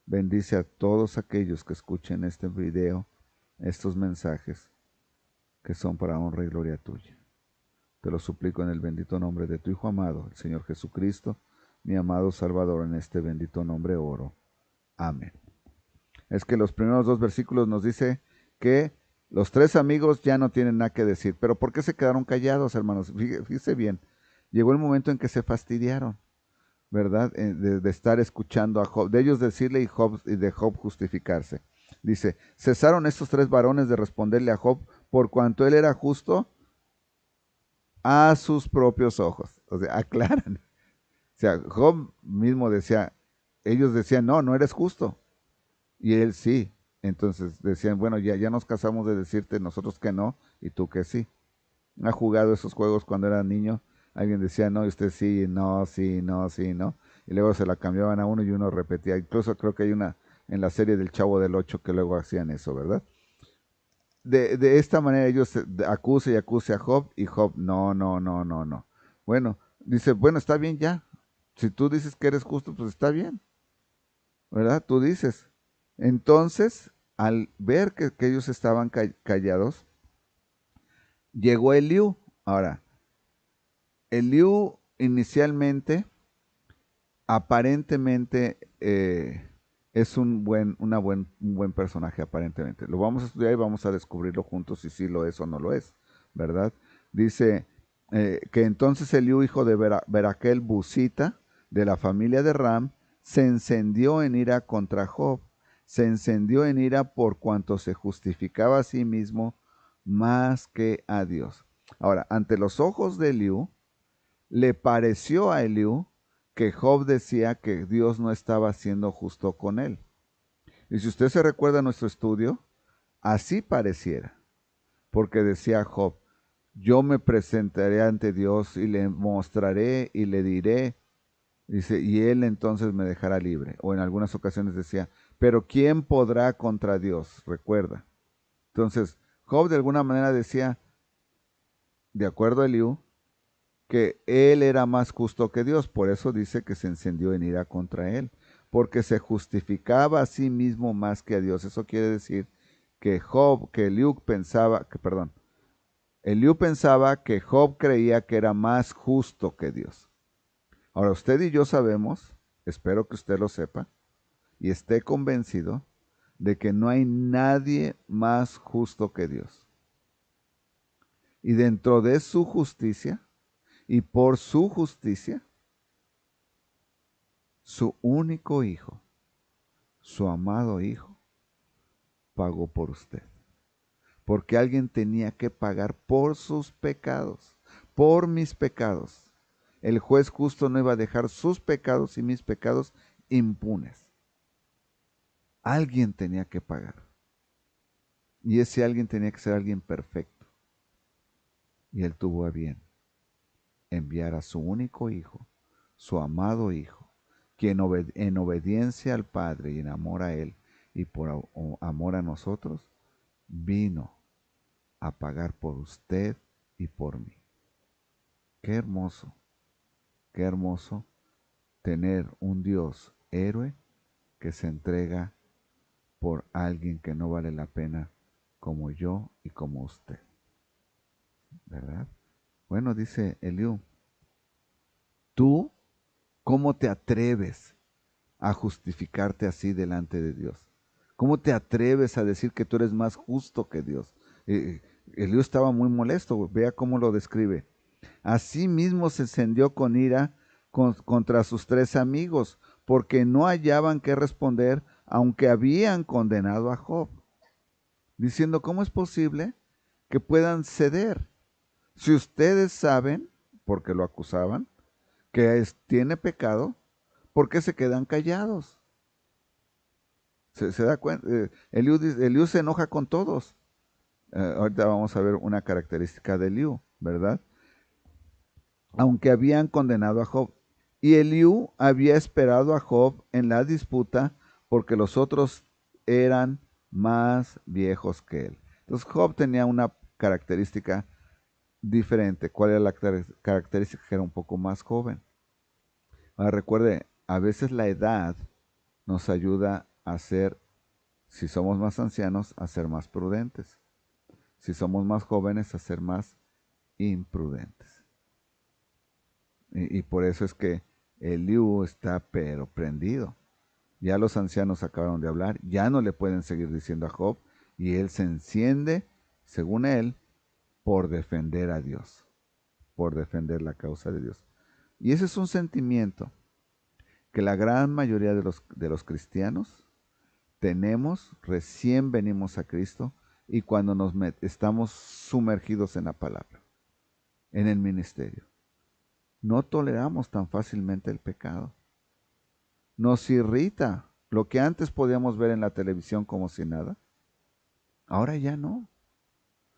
Bendice a todos aquellos que escuchen este video, estos mensajes, que son para honra y gloria tuya. Te lo suplico en el bendito nombre de tu Hijo amado, el Señor Jesucristo, mi amado Salvador, en este bendito nombre oro. Amén. Es que los primeros 2 versículos nos dice que los 3 amigos ya no tienen nada que decir. ¿Pero por qué se quedaron callados, hermanos? Fíjese bien, llegó el momento en que se fastidiaron, ¿verdad? De estar escuchando a Job, de ellos decirle y de Job justificarse. Dice, cesaron estos 3 varones de responderle a Job por cuanto él era justo a sus propios ojos. O sea, aclaran. O sea, Job mismo decía, ellos decían, no, no eres justo. Y él sí. Entonces decían, bueno, ya nos casamos de decirte nosotros que no y tú que sí. ¿Ha jugado esos juegos cuando era niño? Alguien decía, no, y usted sí, no, sí, no, sí, no. Y luego se la cambiaban a uno y uno repetía. Incluso creo que hay una en la serie del Chavo del Ocho que luego hacían eso, ¿verdad? De esta manera ellos acuse y acuse a Job y Job, no, no, no, no, no. Bueno, dice, bueno, está bien ya. Si tú dices que eres justo, pues está bien, ¿verdad? Tú dices. Entonces, al ver que ellos estaban callados, llegó Eliú. Ahora, Eliú inicialmente, aparentemente, es un buen personaje, aparentemente. Lo vamos a estudiar y vamos a descubrirlo juntos si sí lo es o no lo es, ¿verdad? Dice que entonces Eliú, hijo de Beraquel Busita, de la familia de Ram, se encendió en ira contra Job. Se encendió en ira por cuanto se justificaba a sí mismo más que a Dios. Ahora, ante los ojos de Eliú, le pareció a Eliú que Job decía que Dios no estaba siendo justo con él. Y si usted se recuerda nuestro estudio, así pareciera, porque decía Job, yo me presentaré ante Dios y le mostraré y le diré, dice, y él entonces me dejará libre. O en algunas ocasiones decía, pero ¿quién podrá contra Dios? Recuerda. Entonces, Job de alguna manera decía, de acuerdo a Eliú, que él era más justo que Dios, por eso dice que se encendió en ira contra él, porque se justificaba a sí mismo más que a Dios. Eso quiere decir que Eliú pensaba que Job creía que era más justo que Dios. Ahora, usted y yo sabemos, espero que usted lo sepa, y esté convencido de que no hay nadie más justo que Dios. Y dentro de su justicia, y por su justicia, su único hijo, su amado hijo, pagó por usted. Porque alguien tenía que pagar por sus pecados, por mis pecados. El juez justo no iba a dejar sus pecados y mis pecados impunes. Alguien tenía que pagar. Y ese alguien tenía que ser alguien perfecto. Y él tuvo a bien enviar a su único hijo, su amado hijo, quien en obediencia al Padre y en amor a Él y por amor a nosotros, vino a pagar por usted y por mí. Qué hermoso tener un Dios héroe que se entrega por alguien que no vale la pena como yo y como usted. ¿Verdad? Bueno, dice Eliú, ¿tú cómo te atreves a justificarte así delante de Dios? ¿Cómo te atreves a decir que tú eres más justo que Dios? Eliú estaba muy molesto, vea cómo lo describe. Asimismo se encendió con ira contra sus 3 amigos, porque no hallaban qué responder, aunque habían condenado a Job, diciendo, ¿cómo es posible que puedan ceder? Si ustedes saben, porque lo acusaban, tiene pecado, ¿por qué se quedan callados? Se da cuenta. Eliú se enoja con todos. Ahorita vamos a ver una característica de Eliú, ¿verdad? Aunque habían condenado a Job. Y Eliú había esperado a Job en la disputa porque los otros eran más viejos que él. Entonces Job tenía una característica diferente. ¿Cuál era la característica? Que era un poco más joven. Ahora recuerde, a veces la edad nos ayuda a ser, si somos más ancianos, a ser más prudentes. Si somos más jóvenes, a ser más imprudentes. Y por eso es que Eliú está pero prendido. Ya los ancianos acabaron de hablar, ya no le pueden seguir diciendo a Job, y él se enciende, según él, por defender a Dios, por defender la causa de Dios. Y ese es un sentimiento que la gran mayoría de los cristianos tenemos, recién venimos a Cristo, y cuando estamos sumergidos en la palabra, en el ministerio. No toleramos tan fácilmente el pecado. Nos irrita lo que antes podíamos ver en la televisión como si nada. Ahora ya no.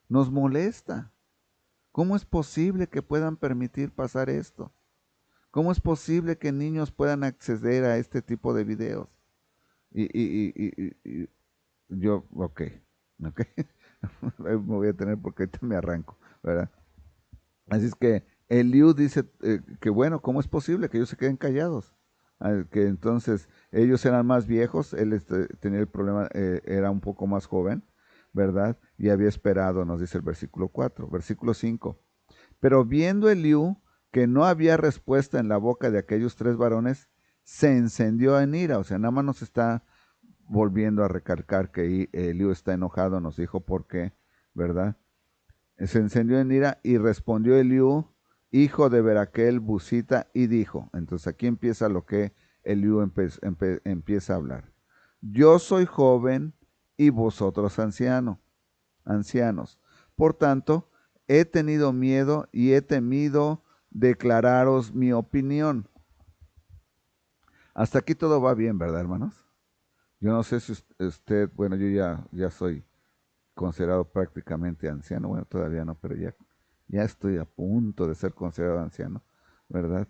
Nos molesta. ¿Cómo es posible que puedan permitir pasar esto? ¿Cómo es posible que niños puedan acceder a este tipo de videos? Y yo, ok. Me voy a tener porque ahorita me arranco, ¿verdad? Así es que Eliú dice que bueno, ¿cómo es posible que ellos se queden callados? Que entonces ellos eran más viejos, él tenía el problema, era un poco más joven, ¿verdad? Y había esperado, nos dice el versículo 4. Versículo 5. Pero viendo Eliú que no había respuesta en la boca de aquellos tres varones, se encendió en ira. O sea, nada más nos está volviendo a recalcar que Eliú está enojado, nos dijo por qué, ¿verdad? Se encendió en ira y respondió Eliú, hijo de Beraquel, Busita, y dijo, entonces aquí empieza lo que Eliú empieza a hablar. Yo soy joven y vosotros ancianos. Por tanto, he tenido miedo y he temido declararos mi opinión. Hasta aquí todo va bien, ¿verdad, hermanos? Yo no sé si usted, bueno, yo ya soy considerado prácticamente anciano, bueno, todavía no, pero ya estoy a punto de ser considerado anciano, ¿verdad?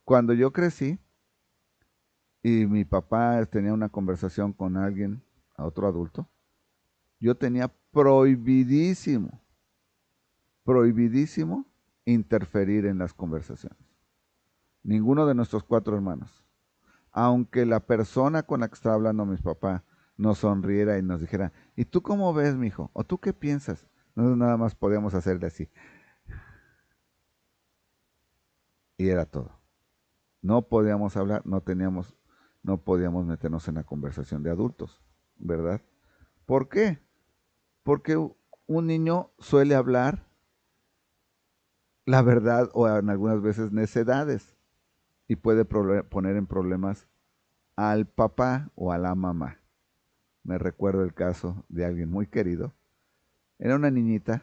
Cuando yo crecí y mi papá tenía una conversación con alguien, a otro adulto, yo tenía prohibidísimo interferir en las conversaciones. Ninguno de nuestros cuatro hermanos. Aunque la persona con la que estaba hablando mi papá nos sonriera y nos dijera, ¿y tú cómo ves, mijo? ¿O tú qué piensas? Nosotros nada más podíamos hacerle así. Y era todo. No podíamos hablar, no podíamos meternos en la conversación de adultos, ¿verdad? ¿Por qué? Porque un niño suele hablar la verdad o en algunas veces necedades y puede poner en problemas al papá o a la mamá. Me recuerdo el caso de alguien muy querido. Era una niñita,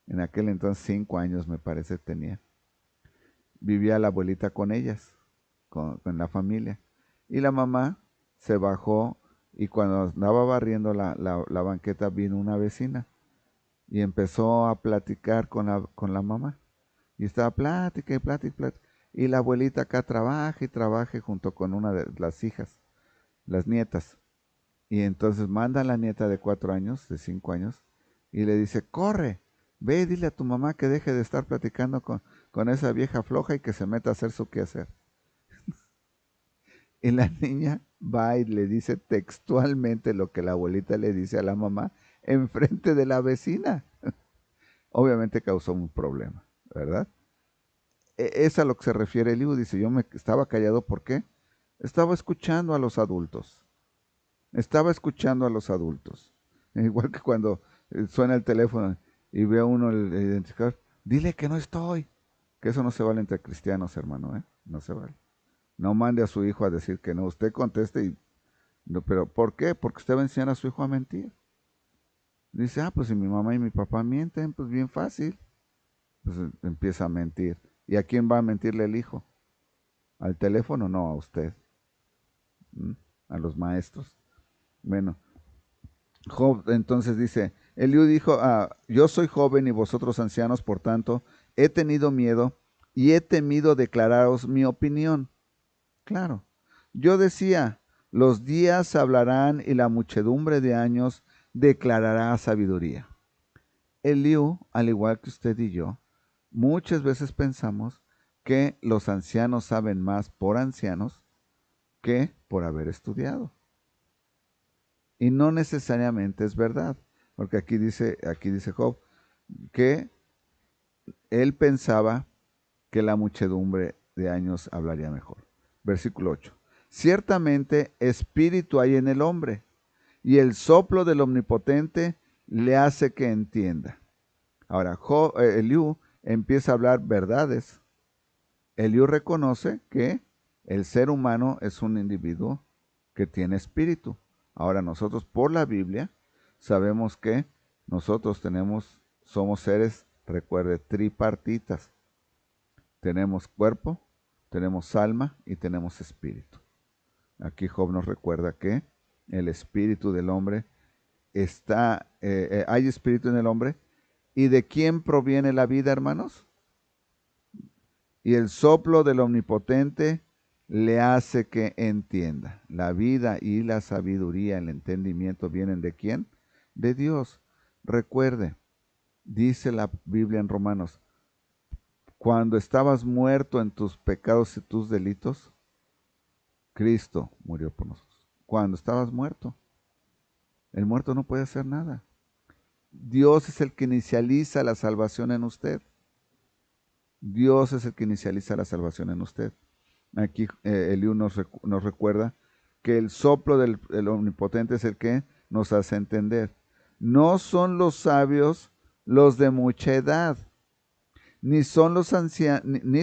en aquel entonces 5 años me parece tenía. Vivía la abuelita con ellas, con la familia. Y la mamá se bajó y cuando andaba barriendo la banqueta vino una vecina y empezó a platicar con la mamá. Y estaba plática y plática y plática. Y la abuelita acá trabaja y trabaja junto con una de las hijas, las nietas. Y entonces manda a la nieta de 4 años, de 5 años, y le dice, corre, ve y dile a tu mamá que deje de estar platicando con esa vieja floja y que se meta a hacer su quehacer. Y la niña va y le dice textualmente lo que la abuelita le dice a la mamá enfrente de la vecina. Obviamente causó un problema, ¿verdad? Es a lo que se refiere Eliú. Dice, yo me estaba callado, ¿por qué? Estaba escuchando a los adultos. Estaba escuchando a los adultos. Igual que cuando suena el teléfono y ve a uno el identificador, dile que no estoy. Que eso no se vale entre cristianos, hermano, ¿eh? No se vale. No mande a su hijo a decir que no. Usted conteste y... No, pero ¿por qué? Porque usted va a enseñar a su hijo a mentir. Dice, pues si mi mamá y mi papá mienten, pues bien fácil. Pues empieza a mentir. ¿Y a quién va a mentirle el hijo? Al teléfono, no, a usted, ¿m? A los maestros. Bueno, Job entonces dice, Eliú dijo, yo soy joven y vosotros ancianos, por tanto, he tenido miedo y he temido declararos mi opinión. Claro, yo decía, los días hablarán y la muchedumbre de años declarará sabiduría. Eliú, al igual que usted y yo, muchas veces pensamos que los ancianos saben más por ancianos que por haber estudiado. Y no necesariamente es verdad, porque aquí dice Job que él pensaba que la muchedumbre de años hablaría mejor. Versículo 8. Ciertamente espíritu hay en el hombre, y el soplo del Omnipotente le hace que entienda. Ahora, Eliú empieza a hablar verdades. Eliú reconoce que el ser humano es un individuo que tiene espíritu. Ahora nosotros por la Biblia sabemos que nosotros somos seres, recuerde, tripartitas. Tenemos cuerpo, tenemos alma y tenemos espíritu. Aquí Job nos recuerda que el espíritu del hombre hay espíritu en el hombre. ¿Y de quién proviene la vida, hermanos? Y el soplo del Omnipotente le hace que entienda. La vida y la sabiduría, el entendimiento vienen ¿de quién? De Dios. Recuerde, dice la Biblia en Romanos, cuando estabas muerto en tus pecados y tus delitos, Cristo murió por nosotros. Cuando estabas muerto, el muerto no puede hacer nada. Dios es el que inicializa la salvación en usted. Dios es el que inicializa la salvación en usted. Aquí Eliú nos recuerda que el soplo del Omnipotente es el que nos hace entender. No son los sabios los de mucha edad, ni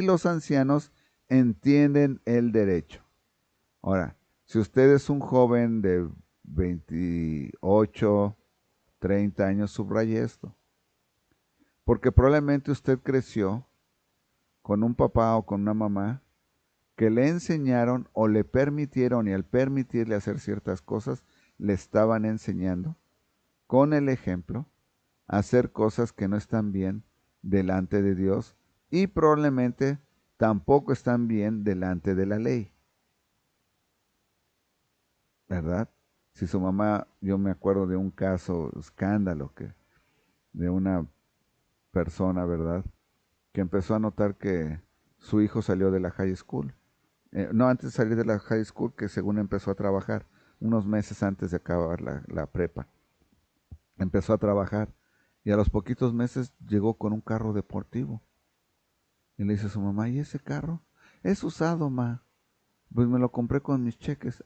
los ancianos entienden el derecho. Ahora, si usted es un joven de 28, 30 años, subraye esto. Porque probablemente usted creció con un papá o con una mamá que le enseñaron o le permitieron, y al permitirle hacer ciertas cosas, le estaban enseñando con el ejemplo a hacer cosas que no están bien delante de Dios y probablemente tampoco están bien delante de la ley. ¿Verdad? Si su mamá, yo me acuerdo de un caso, escándalo, de una persona, ¿verdad? Que empezó a notar que su hijo salió de la high school. No, antes de salir de la high school, que según empezó a trabajar, unos meses antes de acabar la prepa. Empezó a trabajar y a los poquitos meses llegó con un carro deportivo. Y le dice a su mamá, ¿y ese carro? Es usado, ma. Pues me lo compré con mis cheques.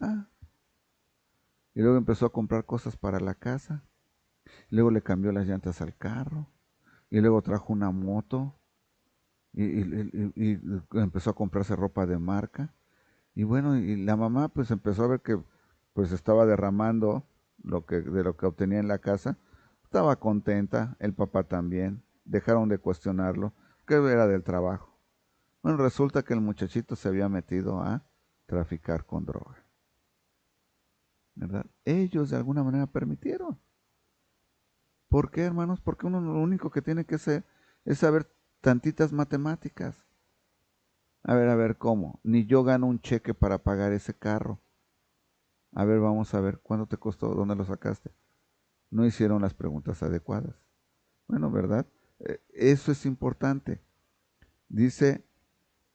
Y luego empezó a comprar cosas para la casa. Y luego le cambió las llantas al carro. Y luego trajo una moto. Y empezó a comprarse ropa de marca. Y bueno, y la mamá pues empezó a ver que pues estaba derramando de lo que obtenía en la casa. Estaba contenta, el papá también. Dejaron de cuestionarlo, que era del trabajo. Bueno, resulta que el muchachito se había metido a traficar con droga. ¿Verdad? Ellos de alguna manera permitieron. ¿Por qué, hermanos? Porque uno lo único que tiene que hacer es saber tantitas matemáticas. A ver, ¿cómo? Ni yo gano un cheque para pagar ese carro. A ver, vamos a ver, ¿cuánto te costó? ¿Dónde lo sacaste? No hicieron las preguntas adecuadas. Bueno, ¿verdad? Eso es importante. Dice,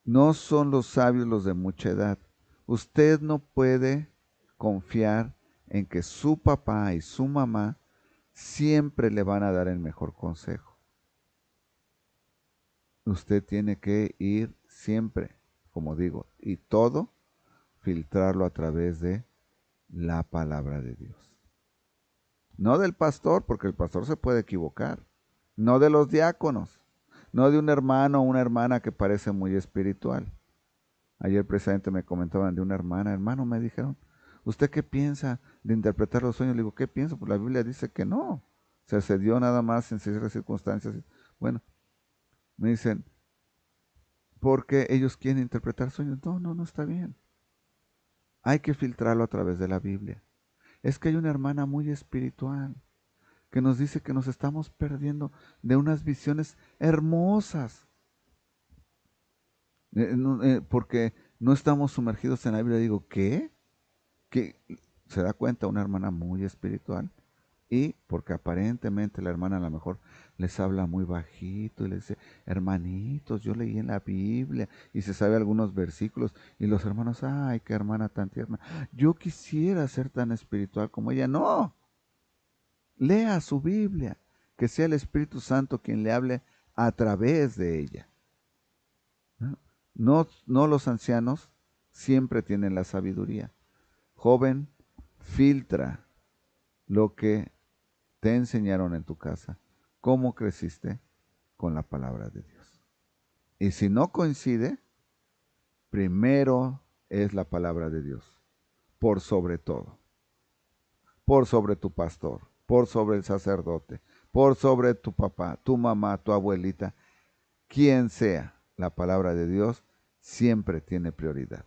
no son los sabios los de mucha edad. Usted no puede confiar en que su papá y su mamá siempre le van a dar el mejor consejo. Usted tiene que ir siempre, como digo, y todo filtrarlo a través de la palabra de Dios. No del pastor, porque el pastor se puede equivocar. No de los diáconos. No de un hermano o una hermana que parece muy espiritual. Ayer precisamente me comentaban de una hermana. Hermano, me dijeron, ¿usted qué piensa de interpretar los sueños? Le digo, ¿qué pienso? Pues la Biblia dice que no. O sea, se dio nada más en ciertas circunstancias. Bueno, me dicen, porque ellos quieren interpretar sueños. No, no, no está bien. Hay que filtrarlo a través de la Biblia. Es que hay una hermana muy espiritual que nos dice que nos estamos perdiendo de unas visiones hermosas, porque no estamos sumergidos en la Biblia. Digo, ¿qué? ¿Qué? Se da cuenta una hermana muy espiritual, y porque aparentemente la hermana a lo mejor les habla muy bajito y les dice, hermanitos, yo leí en la Biblia, y se sabe algunos versículos, y los hermanos, ay, qué hermana tan tierna, yo quisiera ser tan espiritual como ella. No, lea su Biblia, que sea el Espíritu Santo quien le hable a través de ella. No, no los ancianos siempre tienen la sabiduría. Joven, filtra lo que te enseñaron en tu casa, cómo creciste con la palabra de Dios. Y si no coincide, primero es la palabra de Dios, por sobre todo, por sobre tu pastor, por sobre el sacerdote, por sobre tu papá, tu mamá, tu abuelita, quien sea. La palabra de Dios siempre tiene prioridad.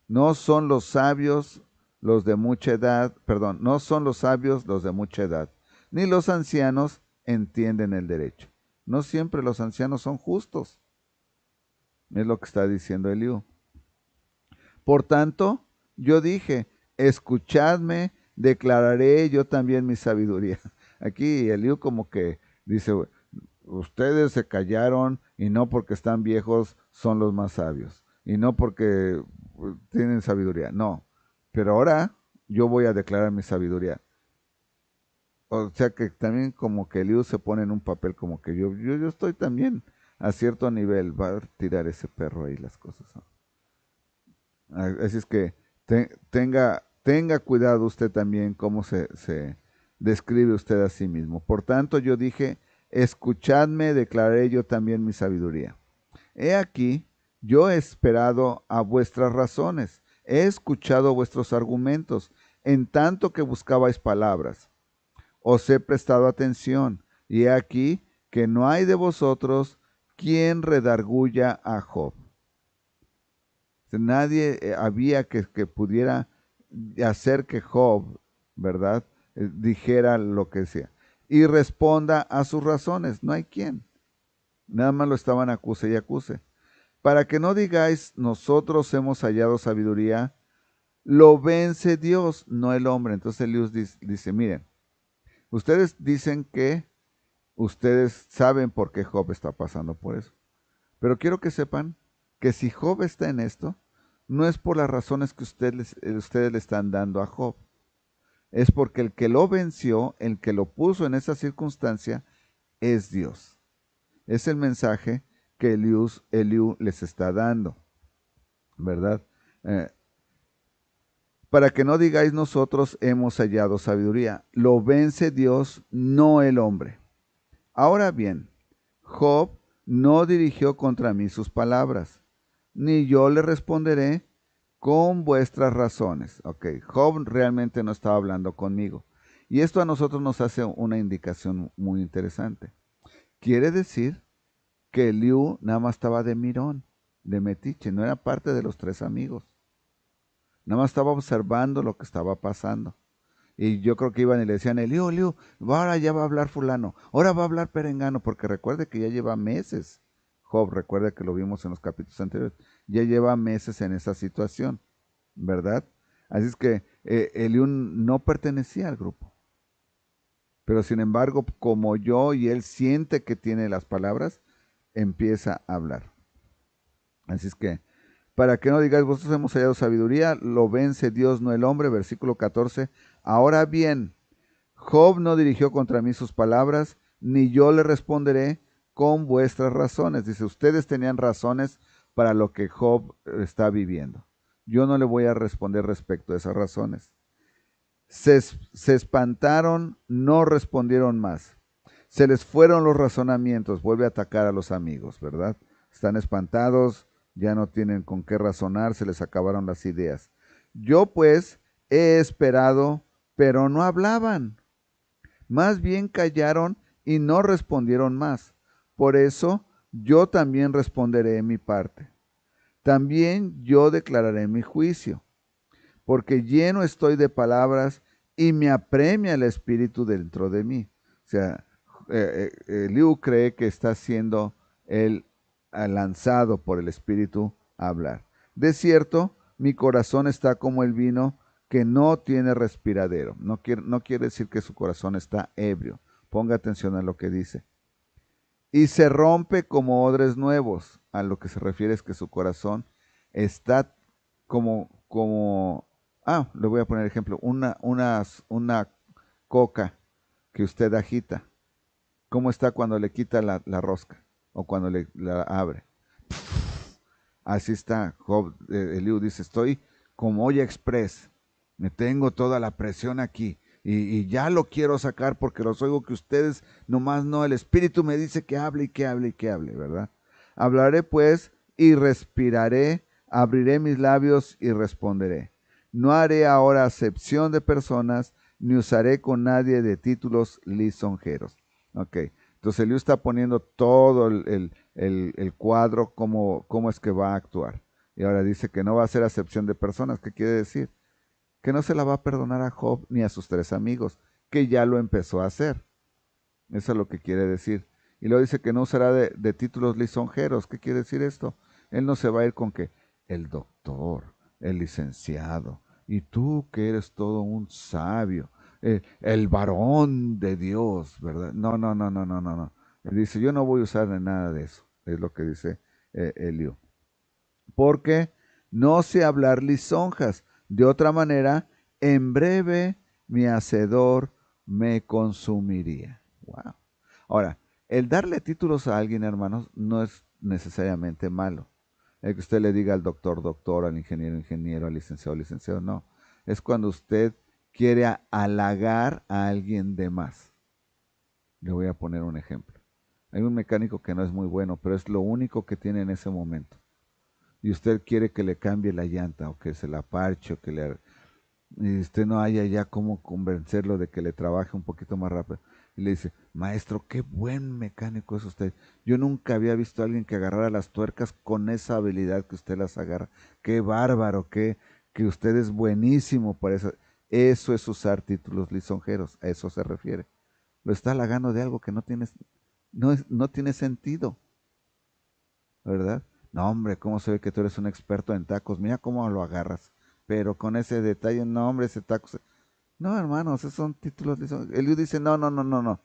No son los sabios los de mucha edad, perdón, no son los sabios los de mucha edad, ni los ancianos entienden el derecho. No siempre los ancianos son justos. Es lo que está diciendo Eliú. Por tanto, yo dije, escuchadme, declararé yo también mi sabiduría. Aquí Eliú como que dice, ustedes se callaron y no porque están viejos son los más sabios. Y no porque tienen sabiduría. No, pero ahora yo voy a declarar mi sabiduría. O sea que también como que Eliú se pone en un papel como que yo estoy también a cierto nivel, va a tirar ese perro ahí las cosas, ¿no? Así es que tenga cuidado usted también cómo se describe usted a sí mismo. Por tanto, yo dije, escuchadme, declararé yo también mi sabiduría. He aquí, yo he esperado a vuestras razones, he escuchado vuestros argumentos, en tanto que buscabais palabras. Os he prestado atención, y he aquí que no hay de vosotros quien redarguya a Job. Nadie había que pudiera hacer que Job, ¿verdad? Dijera lo que decía. Y responda a sus razones. No hay quien. Nada más lo estaban acuse y acuse. Para que no digáis, nosotros hemos hallado sabiduría, lo vence Dios, no el hombre. Entonces Eliú dice, miren, ustedes dicen que ustedes saben por qué Job está pasando por eso. Pero quiero que sepan que si Job está en esto, no es por las razones que ustedes le están dando a Job. Es porque el que lo venció, el que lo puso en esa circunstancia, es Dios. Es el mensaje que Eliú les está dando, ¿verdad? Para que no digáis nosotros hemos hallado sabiduría. Lo vence Dios, no el hombre. Ahora bien, Job no dirigió contra mí sus palabras, ni yo le responderé con vuestras razones. Ok, Job realmente no estaba hablando conmigo. Y esto a nosotros nos hace una indicación muy interesante. Quiere decir que Eliú nada más estaba de mirón, de metiche, no era parte de los tres amigos. Nada más estaba observando lo que estaba pasando. Y yo creo que iban y le decían, Eliú, ahora ya va a hablar fulano, ahora va a hablar perengano, porque recuerde que ya lleva meses. Job, recuerde que lo vimos en los capítulos anteriores, ya lleva meses en esa situación, ¿verdad? Así es que Eliú no pertenecía al grupo. Pero sin embargo, como yo y él siente que tiene las palabras, empieza a hablar. Así es que, para que no digáis, vosotros hemos hallado sabiduría, lo vence Dios, no el hombre. Versículo 14. Ahora bien, Job no dirigió contra mí sus palabras, ni yo le responderé con vuestras razones. Dice, ustedes tenían razones para lo que Job está viviendo. Yo no le voy a responder respecto a esas razones. Se espantaron, no respondieron más. Se les fueron los razonamientos. Vuelve a atacar a los amigos, ¿verdad? Están espantados, ya no tienen con qué razonar, se les acabaron las ideas. Yo pues he esperado, pero no hablaban. Más bien callaron y no respondieron más. Por eso yo también responderé en mi parte. También yo declararé mi juicio, porque lleno estoy de palabras y me apremia el espíritu dentro de mí. O sea, Eliú cree que está siendo él lanzado por el espíritu a hablar. De cierto, mi corazón está como el vino que no tiene respiradero. No quiere decir que su corazón está ebrio. Ponga atención a lo que dice. Y se rompe como odres nuevos. A lo que se refiere es que su corazón está le voy a poner ejemplo, una coca que usted agita. ¿Cómo está cuando le quita la rosca o cuando la abre? Así está Job. Eliú dice, estoy como olla express, me tengo toda la presión aquí y ya lo quiero sacar porque los oigo que ustedes nomás no, el Espíritu me dice que hable y que hable y que hable, ¿verdad? Hablaré pues y respiraré, abriré mis labios y responderé. No haré ahora acepción de personas, ni usaré con nadie de títulos lisonjeros. Ok, entonces Eliú está poniendo todo el cuadro, cómo es que va a actuar. Y ahora dice que no va a hacer acepción de personas. ¿Qué quiere decir? Que no se la va a perdonar a Job ni a sus tres amigos, que ya lo empezó a hacer. Eso es lo que quiere decir. Y luego dice que no usará de títulos lisonjeros. ¿Qué quiere decir esto? Él no se va a ir con que el doctor, el licenciado, y tú que eres todo un sabio, el varón de Dios, ¿verdad? No, no, no, no, no, no, no. Él dice, yo no voy a usar de nada de eso, es lo que dice Eliú. Porque no sé hablar lisonjas. De otra manera, en breve mi hacedor me consumiría. Wow. Ahora, el darle títulos a alguien, hermanos, no es necesariamente malo. El que usted le diga al doctor, doctor, al ingeniero, ingeniero, al licenciado, licenciado, no. Es cuando usted quiere halagar a alguien de más. Le voy a poner un ejemplo. Hay un mecánico que no es muy bueno, pero es lo único que tiene en ese momento. Y usted quiere que le cambie la llanta o que se la parche o y usted no haya ya cómo convencerlo de que le trabaje un poquito más rápido. Y le dice, maestro, qué buen mecánico es usted. Yo nunca había visto a alguien que agarrara las tuercas con esa habilidad que usted las agarra. Qué bárbaro, que usted es buenísimo para eso. Eso es usar títulos lisonjeros, a eso se refiere. Lo está halagando de algo que no tiene sentido, ¿verdad? No, hombre, ¿cómo se ve que tú eres un experto en tacos? Mira cómo lo agarras. Pero con ese detalle, no, hombre, ese taco. No, hermanos, esos son títulos. Eliú dice, no, no, no, no, no.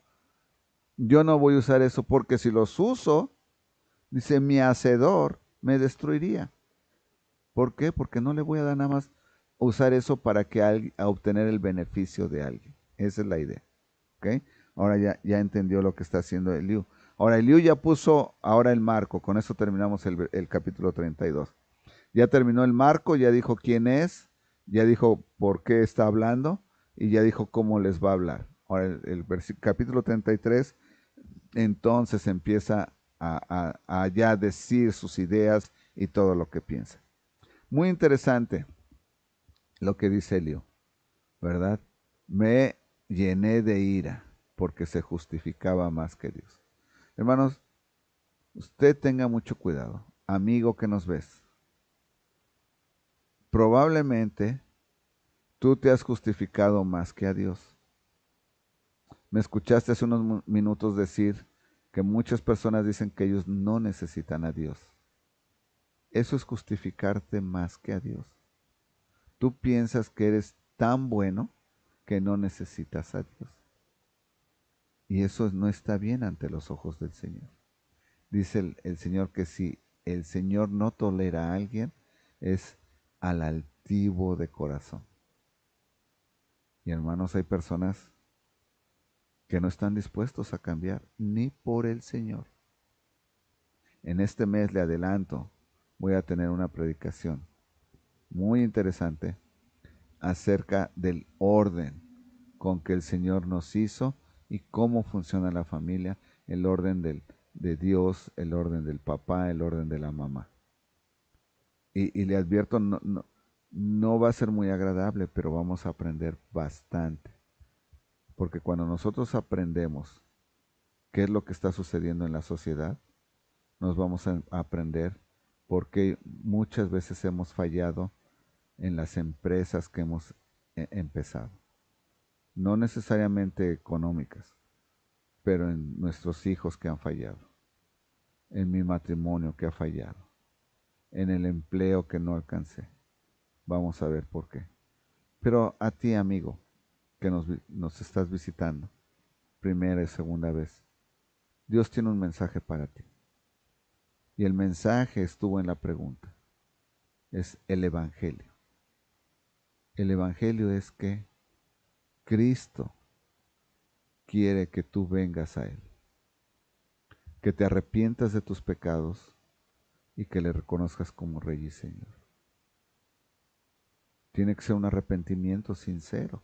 Yo no voy a usar eso porque si los uso, dice, mi hacedor me destruiría. ¿Por qué? Porque no le voy a dar nada más usar eso para a obtener el beneficio de alguien. Esa es la idea. ¿Ok? Ahora ya entendió lo que está haciendo Eliú. Ahora, Eliú ya puso ahora el marco. Con eso terminamos el capítulo 32. Ya terminó el marco, ya dijo quién es, ya dijo por qué está hablando y ya dijo cómo les va a hablar. Ahora, el capítulo 33, entonces empieza a ya decir sus ideas y todo lo que piensa. Muy interesante lo que dice Elio, ¿verdad? Me llené de ira porque se justificaba más que Dios. Hermanos, usted tenga mucho cuidado, amigo que nos ves. Probablemente tú te has justificado más que a Dios. Me escuchaste hace unos minutos decir que muchas personas dicen que ellos no necesitan a Dios. Eso es justificarte más que a Dios. Tú piensas que eres tan bueno que no necesitas a Dios. Y eso no está bien ante los ojos del Señor. Dice el Señor que si el Señor no tolera a alguien, es al altivo de corazón. Y hermanos, hay personas que no están dispuestos a cambiar ni por el Señor. En este mes le adelanto, voy a tener una predicación muy interesante acerca del orden con que el Señor nos hizo y cómo funciona la familia, el orden de Dios, el orden del papá, el orden de la mamá. Y le advierto, no va a ser muy agradable, pero vamos a aprender bastante. Porque cuando nosotros aprendemos qué es lo que está sucediendo en la sociedad, nos vamos a aprender porque muchas veces hemos fallado en las empresas que hemos empezado. No necesariamente económicas, pero en nuestros hijos que han fallado, en mi matrimonio que ha fallado, en el empleo que no alcancé. Vamos a ver por qué. Pero a ti, amigo, que nos estás visitando, primera y segunda vez, Dios tiene un mensaje para ti. Y el mensaje estuvo en la pregunta. Es el Evangelio. El Evangelio es que Cristo quiere que tú vengas a Él, que te arrepientas de tus pecados y que le reconozcas como Rey y Señor. Tiene que ser un arrepentimiento sincero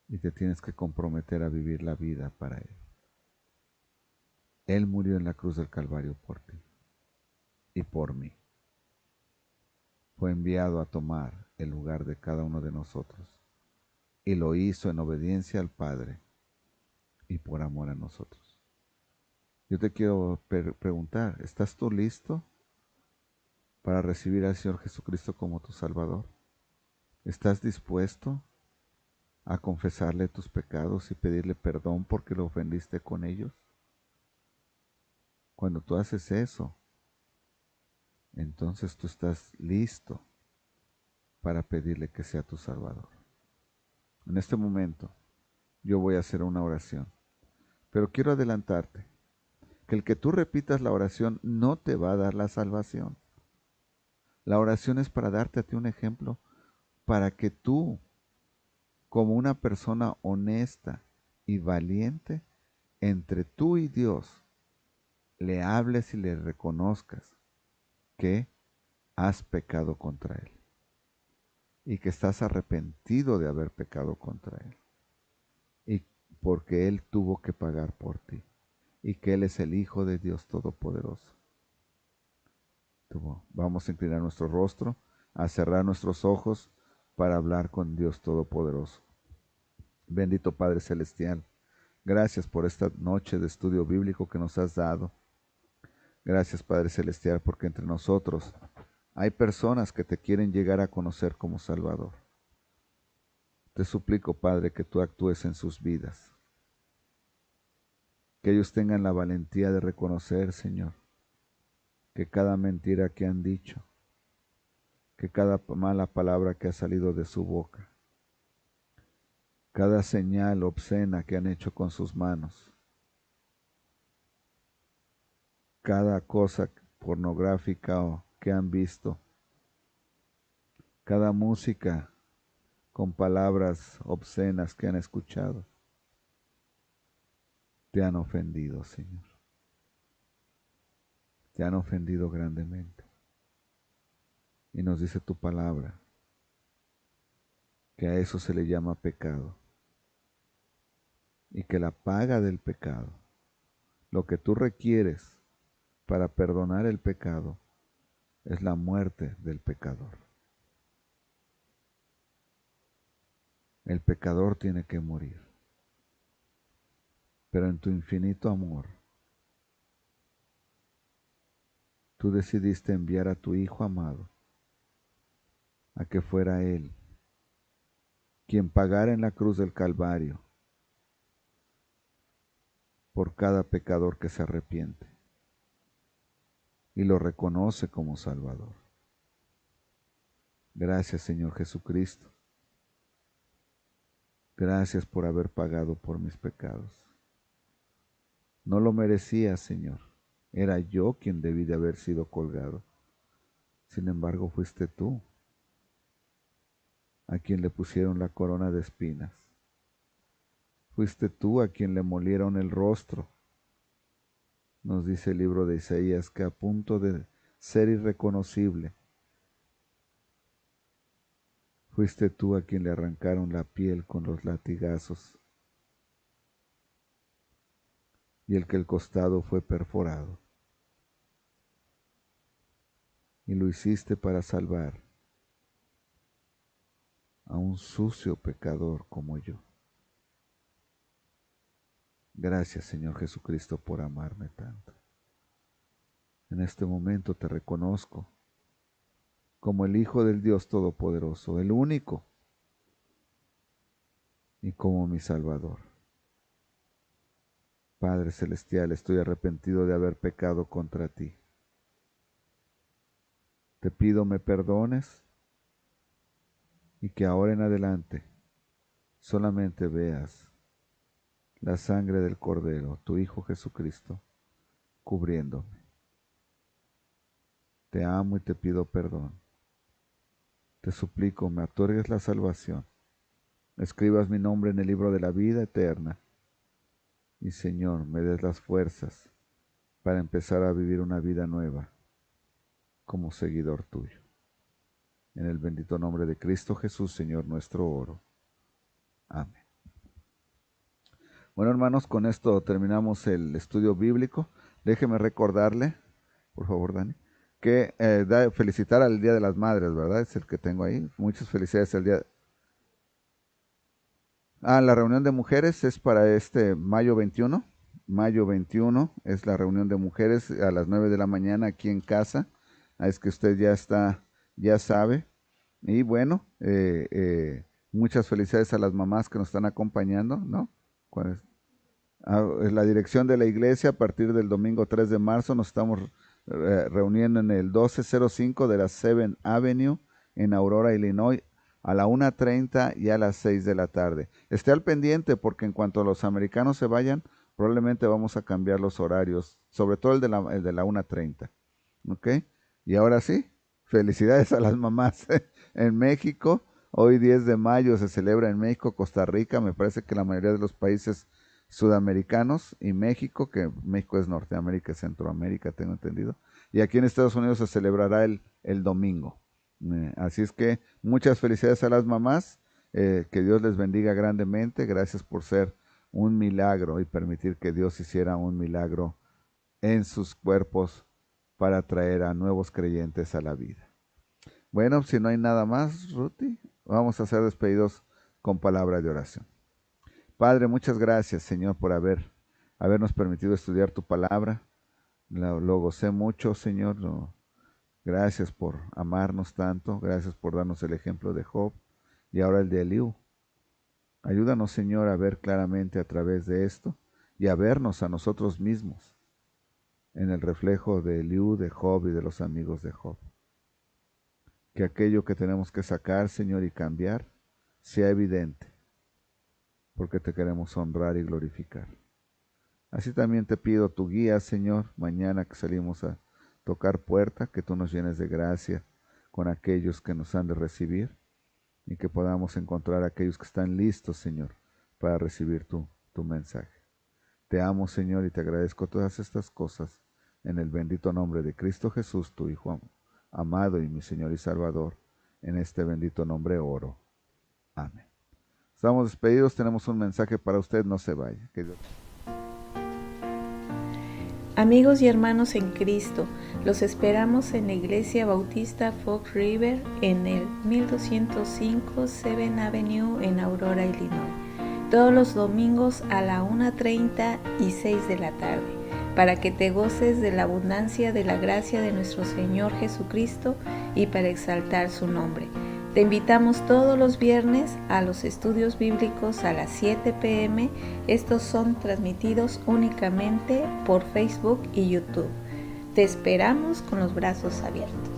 y te tienes que comprometer a vivir la vida para Él. Él murió en la cruz del Calvario por ti y por mí. Fue enviado a tomar el lugar de cada uno de nosotros y lo hizo en obediencia al Padre y por amor a nosotros. Yo te quiero preguntar, ¿estás tú listo para recibir al Señor Jesucristo como tu Salvador? ¿Estás dispuesto a confesarle tus pecados y pedirle perdón porque lo ofendiste con ellos? Cuando tú haces eso, entonces tú estás listo para pedirle que sea tu Salvador. En este momento yo voy a hacer una oración, pero quiero adelantarte que el que tú repitas la oración no te va a dar la salvación. La oración es para darte a ti un ejemplo, para que tú, como una persona honesta y valiente, entre tú y Dios, le hables y le reconozcas que has pecado contra Él y que estás arrepentido de haber pecado contra Él y porque Él tuvo que pagar por ti y que Él es el Hijo de Dios Todopoderoso. Vamos a inclinar nuestro rostro, a cerrar nuestros ojos para hablar con Dios Todopoderoso. Bendito Padre Celestial, gracias por esta noche de estudio bíblico que nos has dado. Gracias Padre Celestial porque entre nosotros hay personas que te quieren llegar a conocer como Salvador. Te suplico, Padre, que tú actúes en sus vidas. Que ellos tengan la valentía de reconocer, Señor, que cada mentira que han dicho, que cada mala palabra que ha salido de su boca, cada señal obscena que han hecho con sus manos, cada cosa pornográfica que han visto, cada música con palabras obscenas que han escuchado, te han ofendido, Señor. Te han ofendido grandemente. Y nos dice tu palabra que a eso se le llama pecado. Y que la paga del pecado, lo que tú requieres para perdonar el pecado, es la muerte del pecador. El pecador tiene que morir. Pero en tu infinito amor, tú decidiste enviar a tu Hijo amado a que fuera Él quien pagara en la cruz del Calvario por cada pecador que se arrepiente y lo reconoce como Salvador. Gracias, Señor Jesucristo. Gracias por haber pagado por mis pecados. No lo merecía, Señor. Era yo quien debí de haber sido colgado. Sin embargo, fuiste tú a quien le pusieron la corona de espinas. Fuiste tú a quien le molieron el rostro. Nos dice el libro de Isaías que a punto de ser irreconocible, fuiste tú a quien le arrancaron la piel con los latigazos y el que el costado fue perforado. Y lo hiciste para salvar a un sucio pecador como yo. Gracias, Señor Jesucristo, por amarme tanto. En este momento te reconozco como el Hijo del Dios Todopoderoso, el único, y como mi Salvador. Padre Celestial, estoy arrepentido de haber pecado contra ti. Te pido me perdones y que ahora en adelante solamente veas la sangre del Cordero, tu Hijo Jesucristo, cubriéndome. Te amo y te pido perdón. Te suplico, me otorgues la salvación. Escribas mi nombre en el libro de la vida eterna. Y Señor, me des las fuerzas para empezar a vivir una vida nueva como seguidor tuyo. En el bendito nombre de Cristo Jesús, Señor nuestro, oro. Amén. Bueno, hermanos, con esto terminamos el estudio bíblico. Déjeme recordarle, por favor, Dani, que felicitar al Día de las Madres, ¿verdad? Es el que tengo ahí. Muchas felicidades al día. La reunión de mujeres es para este mayo 21. Mayo 21 es la reunión de mujeres a las 9 de la mañana aquí en casa. Es que usted ya sabe. Y bueno, muchas felicidades a las mamás que nos están acompañando, ¿no? ¿Cuál es? La dirección de la iglesia a partir del domingo 3 de marzo nos estamos reuniendo en el 1205 de la 7th Avenue en Aurora, Illinois, a la 1:30 y a las 6 de la tarde. Esté al pendiente porque en cuanto los americanos se vayan, probablemente vamos a cambiar los horarios, sobre todo el de la 1:30. ¿Ok? Y ahora sí, felicidades a las mamás en México. Hoy 10 de mayo se celebra en México, Costa Rica, me parece que la mayoría de los países sudamericanos y México, que México es Norteamérica y Centroamérica, tengo entendido. Y aquí en Estados Unidos se celebrará el domingo. Así es que muchas felicidades a las mamás, que Dios les bendiga grandemente. Gracias por ser un milagro y permitir que Dios hiciera un milagro en sus cuerpos para traer a nuevos creyentes a la vida. Bueno, si no hay nada más, Ruti, vamos a ser despedidos con palabra de oración. Padre, muchas gracias, Señor, por habernos permitido estudiar tu palabra. Lo gocé mucho, Señor. Gracias por amarnos tanto. Gracias por darnos el ejemplo de Job y ahora el de Eliú. Ayúdanos, Señor, a ver claramente a través de esto y a vernos a nosotros mismos en el reflejo de Eliú, de Job y de los amigos de Job. Que aquello que tenemos que sacar, Señor, y cambiar, sea evidente, porque te queremos honrar y glorificar. Así también te pido tu guía, Señor, mañana que salimos a tocar puerta, que tú nos llenes de gracia con aquellos que nos han de recibir y que podamos encontrar a aquellos que están listos, Señor, para recibir tu mensaje. Te amo, Señor, y te agradezco todas estas cosas en el bendito nombre de Cristo Jesús, tu Hijo amado y mi Señor y Salvador. En este bendito nombre oro. Amén. Estamos despedidos, tenemos un mensaje para usted, no se vaya. Que Dios... Amigos y hermanos en Cristo, los esperamos en la Iglesia Bautista Fox River en el 1205 7th Avenue en Aurora, Illinois, todos los domingos a la 1:30 y 6 de la tarde, para que te goces de la abundancia de la gracia de nuestro Señor Jesucristo y para exaltar su nombre. Te invitamos todos los viernes a los estudios bíblicos a las 7 p.m. Estos son transmitidos únicamente por Facebook y YouTube. Te esperamos con los brazos abiertos.